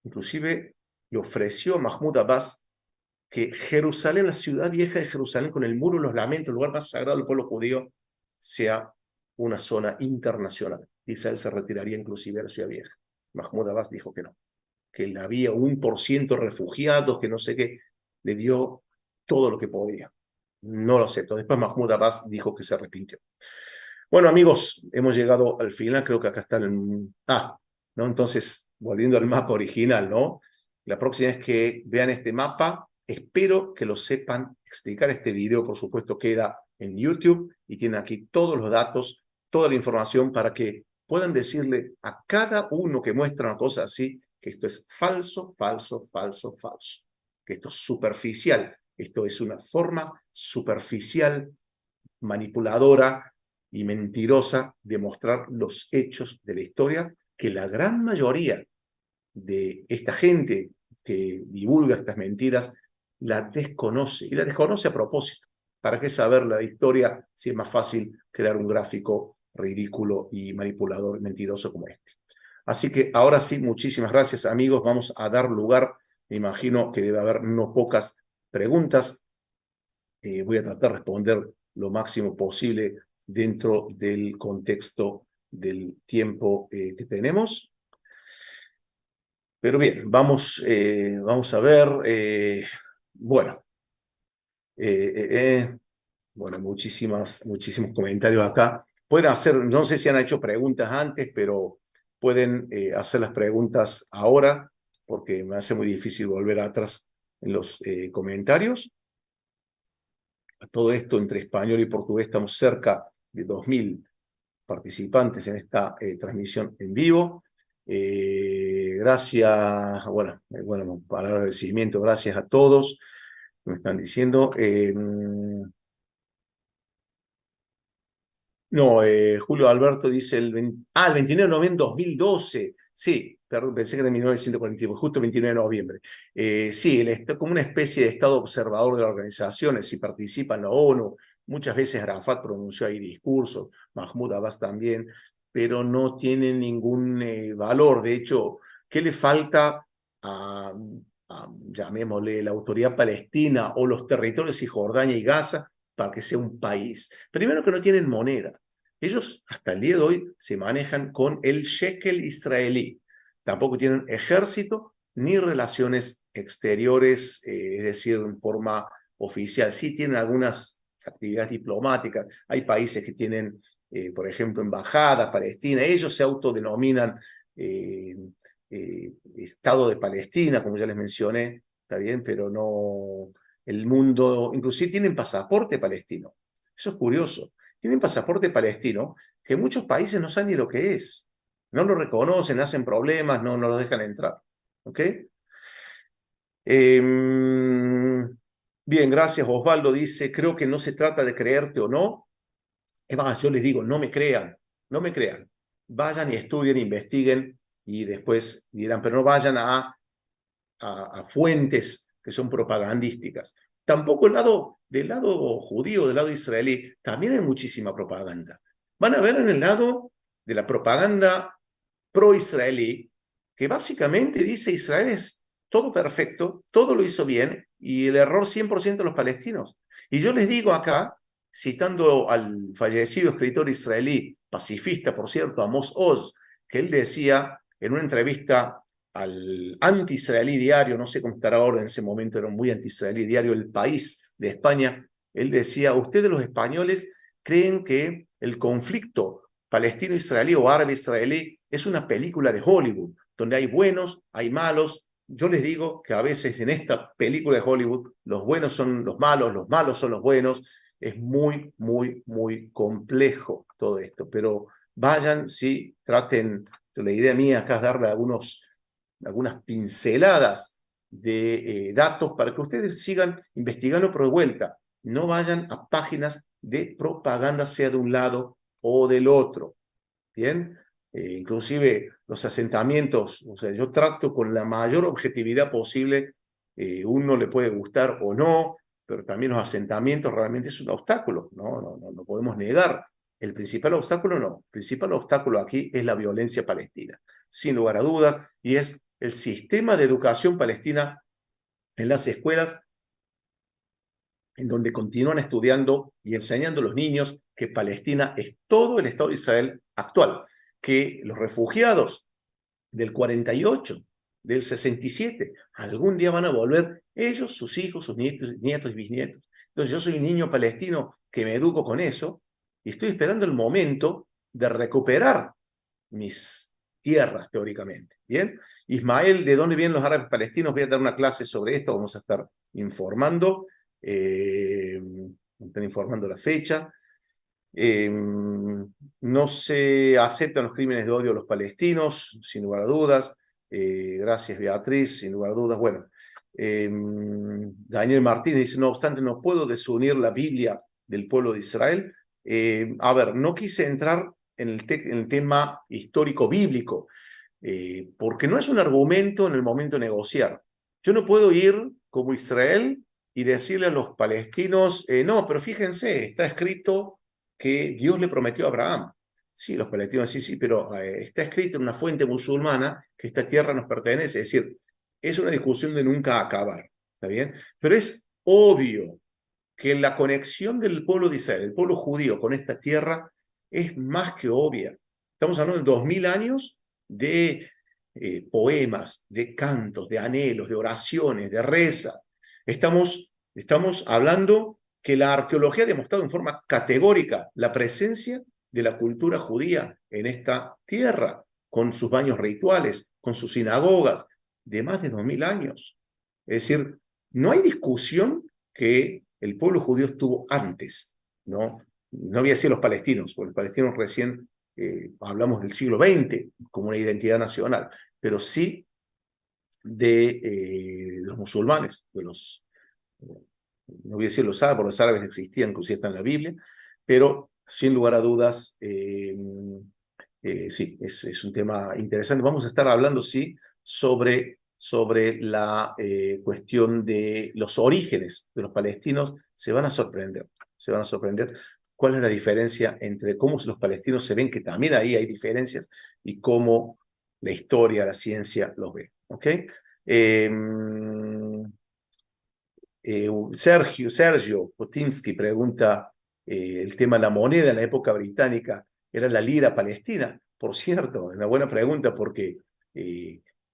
inclusive le ofreció a Mahmoud Abbas que Jerusalén, la ciudad vieja de Jerusalén, con el muro de los lamentos, el lugar más sagrado del pueblo judío, sea una zona internacional. Israel se retiraría inclusive a la ciudad vieja. Mahmoud Abbas dijo que no, que había 1% refugiados, que no sé qué, le dio todo lo que podía. No lo acepto. Después Mahmoud Abbas dijo que se arrepintió. Bueno, amigos, hemos llegado al final, creo que acá está el... ¿no? Entonces, volviendo al mapa original, ¿no? La próxima vez que vean este mapa, espero que lo sepan explicar. Este video, por supuesto, queda en YouTube y tienen aquí todos los datos, toda la información para que puedan decirle a cada uno que muestra una cosa así, que esto es falso, falso, falso, falso. Que esto es superficial. Esto es una forma superficial, manipuladora y mentirosa de mostrar los hechos de la historia que la gran mayoría de esta gente que divulga estas mentiras la desconoce, y la desconoce a propósito. ¿Para qué saber la historia si es más fácil crear un gráfico ridículo y manipulador, mentiroso como este? Así que ahora sí, muchísimas gracias, amigos. Vamos a dar lugar, me imagino que debe haber no pocas preguntas. Voy a tratar de responder lo máximo posible dentro del contexto del tiempo que tenemos. Pero bien, vamos a ver. Bueno, bueno, muchísimos comentarios acá. Pueden hacer, no sé si han hecho preguntas antes, pero pueden hacer las preguntas ahora, porque me hace muy difícil volver atrás en los comentarios. A todo esto, entre español y portugués, estamos cerca de 2000 participantes en esta transmisión en vivo. Gracias, bueno, para el agradecimiento, gracias a todos que me están diciendo. No, Julio Alberto dice el 29 de noviembre de 2012. Sí, perdón, pensé que era 1942, justo el 29 de noviembre. Sí, como una especie de estado observador de las organizaciones, si participa en la ONU. Muchas veces Arafat pronunció ahí discursos, Mahmoud Abbas también, pero no tiene ningún valor. De hecho, ¿qué le falta llamémosle, la autoridad palestina o los territorios de Cisjordania y Gaza para que sea un país? Primero, que no tienen moneda. Ellos hasta el día de hoy se manejan con el shekel israelí. Tampoco tienen ejército ni relaciones exteriores, es decir, en forma oficial. Sí tienen algunas actividades diplomáticas. Hay países que tienen, por ejemplo, embajadas palestinas. Ellos se autodenominan Estado de Palestina, como ya les mencioné, está bien, pero no el mundo, inclusive tienen pasaporte palestino. Eso es curioso. Tienen pasaporte palestino que muchos países no saben ni lo que es. No lo reconocen, hacen problemas, no los dejan entrar. ¿Ok? Bien, gracias. Osvaldo dice, creo que no se trata de creerte o no. Es más, yo les digo, no me crean, no me crean. Vayan y estudien, investiguen y después dirán, pero no vayan a fuentes que son propagandísticas. Tampoco del lado judío, del lado israelí, también hay muchísima propaganda. Van a ver en el lado de la propaganda pro-israelí, que básicamente dice Israel es todo perfecto, todo lo hizo bien, y el error 100% de los palestinos. Y yo les digo acá, citando al fallecido escritor israelí, pacifista, por cierto, Amos Oz, que él decía en una entrevista al anti-israelí diario, no sé cómo estará ahora, en ese momento era un muy anti-israelí diario, El País de España, él decía, ustedes los españoles creen que el conflicto palestino-israelí o árabe-israelí es una película de Hollywood, donde hay buenos, hay malos. Yo les digo que a veces en esta película de Hollywood los buenos son los malos son los buenos. Es muy, muy, muy complejo todo esto, pero vayan, sí, traten, la idea mía acá es darle algunas pinceladas de datos para que ustedes sigan investigando, pero de vuelta, no vayan a páginas de propaganda, sea de un lado o del otro. ¿Bien? Inclusive los asentamientos, o sea, yo trato con la mayor objetividad posible, uno le puede gustar o no, pero también los asentamientos realmente es un obstáculo, no podemos negar. El principal obstáculo no, el principal obstáculo aquí es la violencia palestina, sin lugar a dudas, y es el sistema de educación palestina en las escuelas, en donde continúan estudiando y enseñando a los niños que Palestina es todo el Estado de Israel actual, que los refugiados del 48, del 67, algún día van a volver ellos, sus hijos, sus nietos y bisnietos. Entonces yo soy un niño palestino que me educo con eso y estoy esperando el momento de recuperar mis tierras, teóricamente. ¿Bien? Ismael, ¿de dónde vienen los árabes palestinos? Voy a dar una clase sobre esto, vamos a estar informando. Están informando la fecha. No se aceptan los crímenes de odio a los palestinos, sin lugar a dudas. Gracias, Beatriz, sin lugar a dudas. Bueno, Daniel Martínez dice, no obstante, no puedo desunir la Biblia del pueblo de Israel. A ver, no quise entrar en el tema histórico bíblico, porque no es un argumento en el momento de negociar. Yo no puedo ir como Israel y decirle a los palestinos, no, pero fíjense, está escrito que Dios le prometió a Abraham. Sí, los palestinos, sí, pero está escrito en una fuente musulmana que esta tierra nos pertenece. Es decir, es una discusión de nunca acabar, ¿está bien? Pero es obvio que la conexión del pueblo de Israel, el pueblo judío con esta tierra, es más que obvia. Estamos hablando de 2000 años de poemas, de cantos, de anhelos, de oraciones, de reza. Estamos hablando que la arqueología ha demostrado en forma categórica la presencia de la cultura judía en esta tierra, con sus baños rituales, con sus sinagogas, de más de 2000 años. Es decir, no hay discusión que el pueblo judío estuvo antes, no voy a decir los palestinos, porque los palestinos recién hablamos del siglo XX como una identidad nacional, pero sí de los musulmanes, no voy a decir los árabes, porque los árabes existían, inclusive está en la Biblia, pero sin lugar a dudas, sí, es un tema interesante. Vamos a estar hablando, sí, sobre la cuestión de los orígenes de los palestinos. Se van a sorprender cuál es la diferencia entre cómo los palestinos se ven, que también ahí hay diferencias, y cómo la historia, la ciencia los ve. ¿Ok? Eh, Sergio Potinsky pregunta el tema de la moneda en la época británica, ¿era la lira palestina? Por cierto, es una buena pregunta porque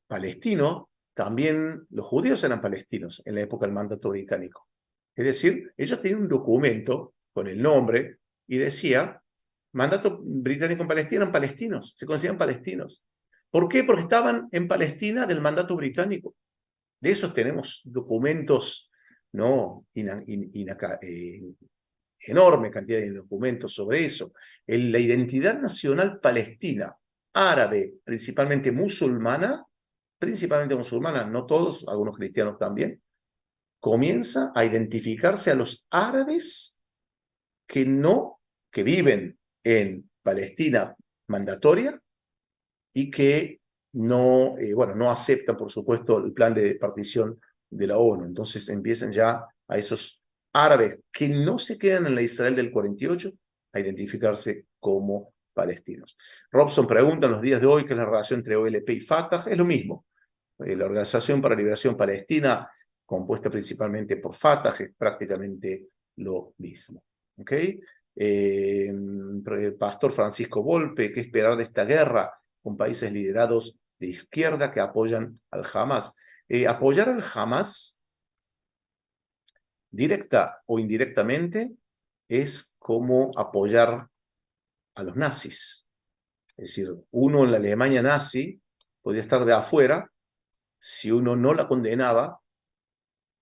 palestino, también los judíos eran palestinos en la época del mandato británico. Es decir, ellos tenían un documento con el nombre y decía, mandato británico en Palestina, eran palestinos, se consideran palestinos. ¿Por qué? Porque estaban en Palestina del mandato británico. De esos tenemos documentos, ¿no? Enorme cantidad de documentos sobre eso. La identidad nacional palestina, árabe, principalmente musulmana, no todos, algunos cristianos también, comienza a identificarse a los árabes que viven en Palestina mandatoria y que no aceptan, por supuesto, el plan de partición de la ONU. Entonces empiezan ya a esos árabes que no se quedan en la Israel del 48 a identificarse como palestinos. Robson pregunta en los días de hoy qué es la relación entre OLP y Fatah. Es lo mismo. La Organización para la Liberación Palestina, compuesta principalmente por Fatah, es prácticamente lo mismo. ¿Ok? Pastor Francisco Volpe, ¿qué esperar de esta guerra con países liderados de izquierda que apoyan al Hamas? Apoyar al Hamas, directa o indirectamente, es como apoyar a los nazis. Es decir, uno en la Alemania nazi podía estar de afuera, si uno no la condenaba,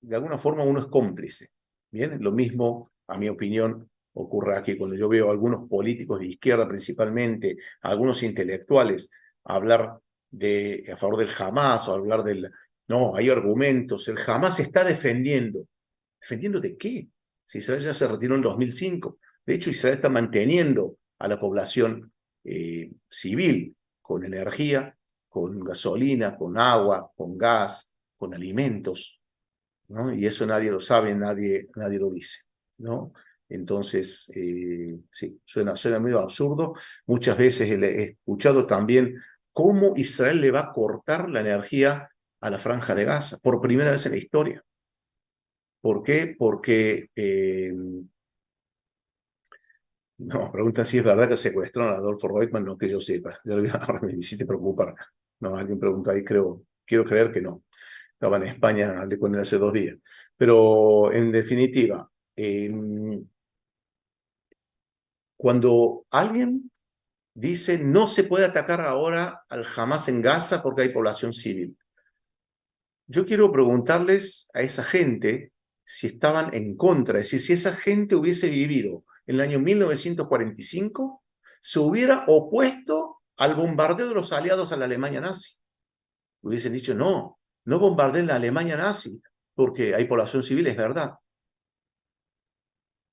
de alguna forma uno es cómplice. Bien, lo mismo, a mi opinión, ocurre aquí cuando yo veo a algunos políticos de izquierda principalmente, a algunos intelectuales, hablar a favor del Hamas o hablar No, hay argumentos. El Hamas se está defendiendo. ¿Defendiendo de qué? Si Israel ya se retiró en 2005. De hecho, Israel está manteniendo a la población civil con energía, con gasolina, con agua, con gas, con alimentos, ¿no? Y eso nadie lo sabe, nadie lo dice, ¿no? Entonces, sí, suena medio absurdo. Muchas veces he escuchado también cómo Israel le va a cortar la energía a la Franja de Gaza, por primera vez en la historia. ¿Por qué? Porque, no, pregunta si es verdad que secuestraron a Adolfo Reutemann, no que yo sepa. Ahora me hiciste preocupar. No, alguien preguntó ahí, quiero creer que no. Estaba en España, hablé con él hace 2 días. Pero en definitiva, cuando alguien dice no se puede atacar ahora al Hamas en Gaza porque hay población civil, yo quiero preguntarles a esa gente si estaban en contra, es decir, si esa gente hubiese vivido en el año 1945, se hubiera opuesto al bombardeo de los aliados a la Alemania nazi. Hubiesen dicho, no, no bombardeen la Alemania nazi porque hay población civil, es verdad.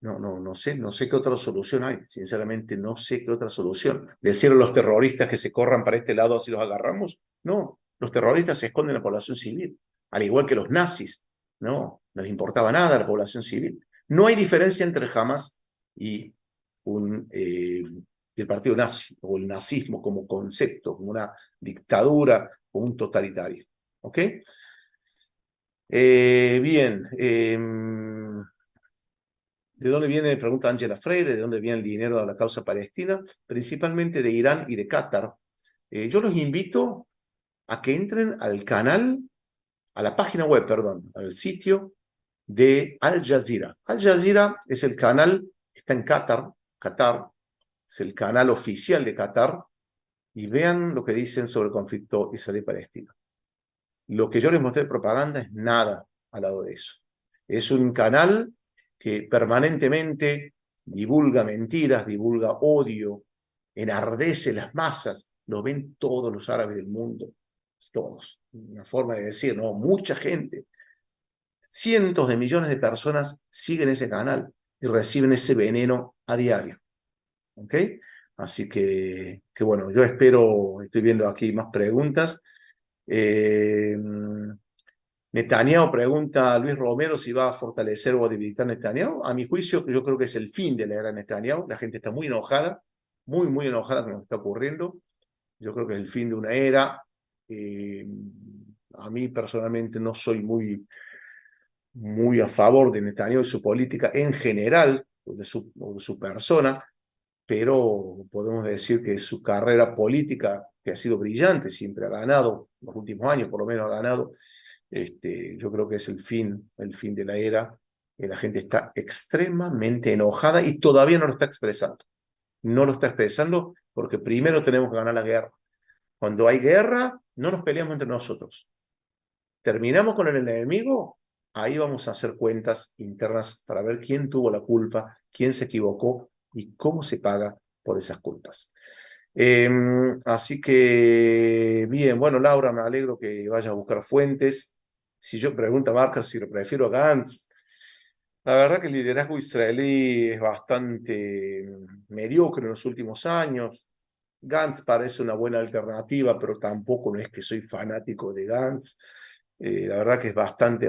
No sé qué otra solución hay. Sinceramente, no sé qué otra solución. ¿Decir a los terroristas que se corran para este lado así los agarramos? No, los terroristas se esconden en la población civil, al igual que los nazis. No les importaba nada a la población civil. No hay diferencia entre el Hamas y el partido nazi, o el nazismo como concepto, como una dictadura, como un totalitario. ¿Ok? Bien. ¿De dónde viene, pregunta Ángela Freire, de dónde viene el dinero de la causa palestina? Principalmente de Irán y de Qatar. Yo los invito a que entren al canal, a la página web, perdón, al sitio de Al Jazeera. Al Jazeera es el canal, está en Qatar, es el canal oficial de Qatar, y vean lo que dicen sobre el conflicto israelí-palestino. Lo que yo les mostré de propaganda es nada al lado de eso. Es un canal que permanentemente divulga mentiras, divulga odio, enardece las masas. Lo ven todos los árabes del mundo, todos. Una forma de decir, ¿no? Mucha gente. Cientos de millones de personas siguen ese canal y reciben ese veneno a diario. ¿Ok? Así que bueno, yo espero, estoy viendo aquí más preguntas. Eh, Netanyahu pregunta a Luis Romero si va a fortalecer o a debilitar Netanyahu. A mi juicio, yo creo que es el fin de la era Netanyahu. La gente está muy enojada, muy enojada con lo que está ocurriendo. Yo creo que es el fin de una era. Eh, a mí personalmente no soy muy a favor de Netanyahu y su política en general, de su persona, pero podemos decir que su carrera política, que ha sido brillante, siempre ha ganado, en los últimos años por lo menos ha ganado, yo creo que es el fin de la era. La gente está extremadamente enojada y todavía no lo está expresando. No lo está expresando porque primero tenemos que ganar la guerra. Cuando hay guerra, no nos peleamos entre nosotros. Terminamos con el enemigo, ahí vamos a hacer cuentas internas para ver quién tuvo la culpa, quién se equivocó y cómo se paga por esas culpas. Así que, bien, bueno, Laura, me alegro que vayas a buscar fuentes. Si yo pregunto a Marcos si lo prefiero a Gantz, la verdad que el liderazgo israelí es bastante mediocre en los últimos años. Gantz parece una buena alternativa, pero tampoco no es que soy fanático de Gantz. La verdad que es bastante,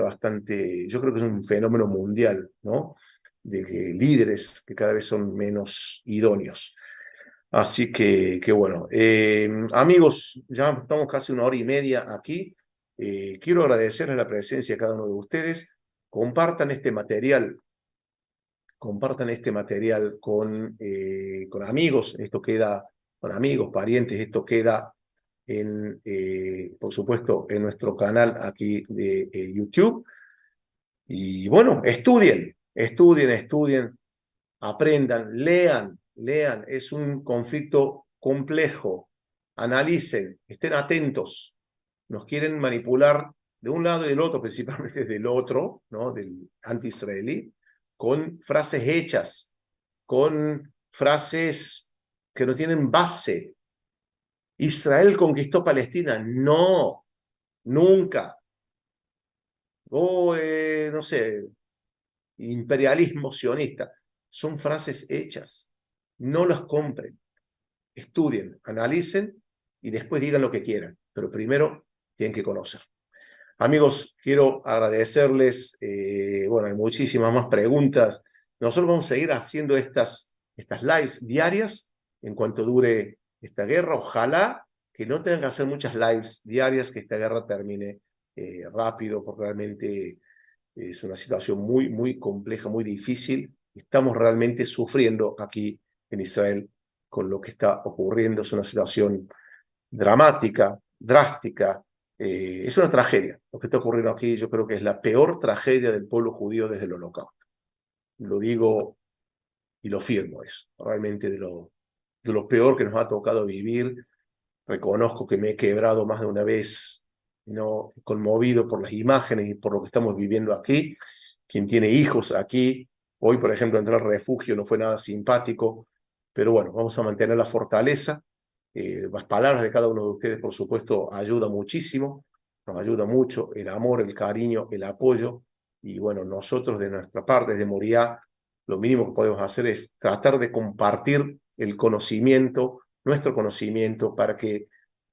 yo creo que es un fenómeno mundial, ¿no? De que líderes que cada vez son menos idóneos. Así que bueno, amigos, ya estamos casi 1 hora y media aquí. Quiero agradecerles la presencia de cada uno de ustedes. Compartan este material, con amigos. Esto queda con amigos, parientes. Esto queda por supuesto, en nuestro canal aquí de YouTube. Y bueno, estudien, aprendan, lean. Es un conflicto complejo. Analicen, estén atentos. Nos quieren manipular de un lado y del otro, principalmente del otro, ¿no? Del anti-israelí, con frases hechas, con frases que no tienen base. Israel conquistó Palestina. No, nunca. o, no sé, imperialismo sionista. Son frases hechas. No las compren. Estudien, analicen y después digan lo que quieran. Pero primero tienen que conocer. Amigos, quiero agradecerles. Bueno, hay muchísimas más preguntas. Nosotros vamos a seguir haciendo estas lives diarias en cuanto dure esta guerra. Ojalá que no tengan que hacer muchas lives diarias, que esta guerra termine rápido, porque realmente es una situación muy, muy compleja, muy difícil. Estamos realmente sufriendo aquí en Israel con lo que está ocurriendo. Es una situación dramática, drástica. Es una tragedia. Lo que está ocurriendo aquí yo creo que es la peor tragedia del pueblo judío desde el Holocausto. Lo digo y lo firmo eso. Realmente de lo peor que nos ha tocado vivir. Reconozco que me he quebrado más de una vez, no conmovido por las imágenes y por lo que estamos viviendo aquí. Quien tiene hijos aquí, hoy por ejemplo entrar al refugio no fue nada simpático, pero bueno, vamos a mantener la fortaleza. Las palabras de cada uno de ustedes, por supuesto, ayuda muchísimo, nos ayuda mucho el amor, el cariño, el apoyo. Y bueno, nosotros de nuestra parte, desde Moriah, lo mínimo que podemos hacer es tratar de compartir el conocimiento, nuestro conocimiento,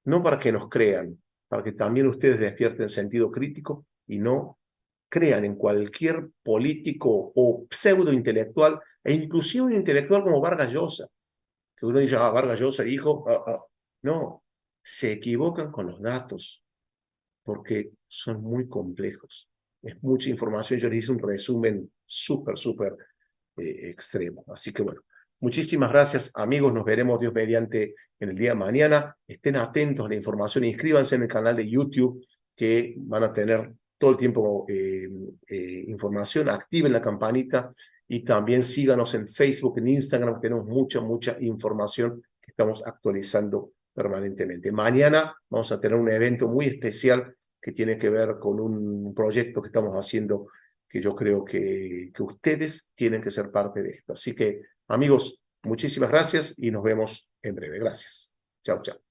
no para que nos crean, para que también ustedes despierten sentido crítico y no crean en cualquier político o pseudo intelectual, e inclusive un intelectual como Vargas Llosa, que uno dice, Vargas Llosa dijo, no, se equivocan con los datos, porque son muy complejos. Es mucha información, yo les hice un resumen súper extremo. Así que bueno, muchísimas gracias amigos, nos veremos Dios mediante en el día de mañana. Estén atentos a la información, inscríbanse en el canal de YouTube que van a tener todo el tiempo información, activen la campanita y también síganos en Facebook, en Instagram, tenemos mucha información que estamos actualizando permanentemente. Mañana vamos a tener un evento muy especial que tiene que ver con un proyecto que estamos haciendo que yo creo que ustedes tienen que ser parte de esto. Así que, amigos, muchísimas gracias y nos vemos en breve. Gracias. Chao, chao.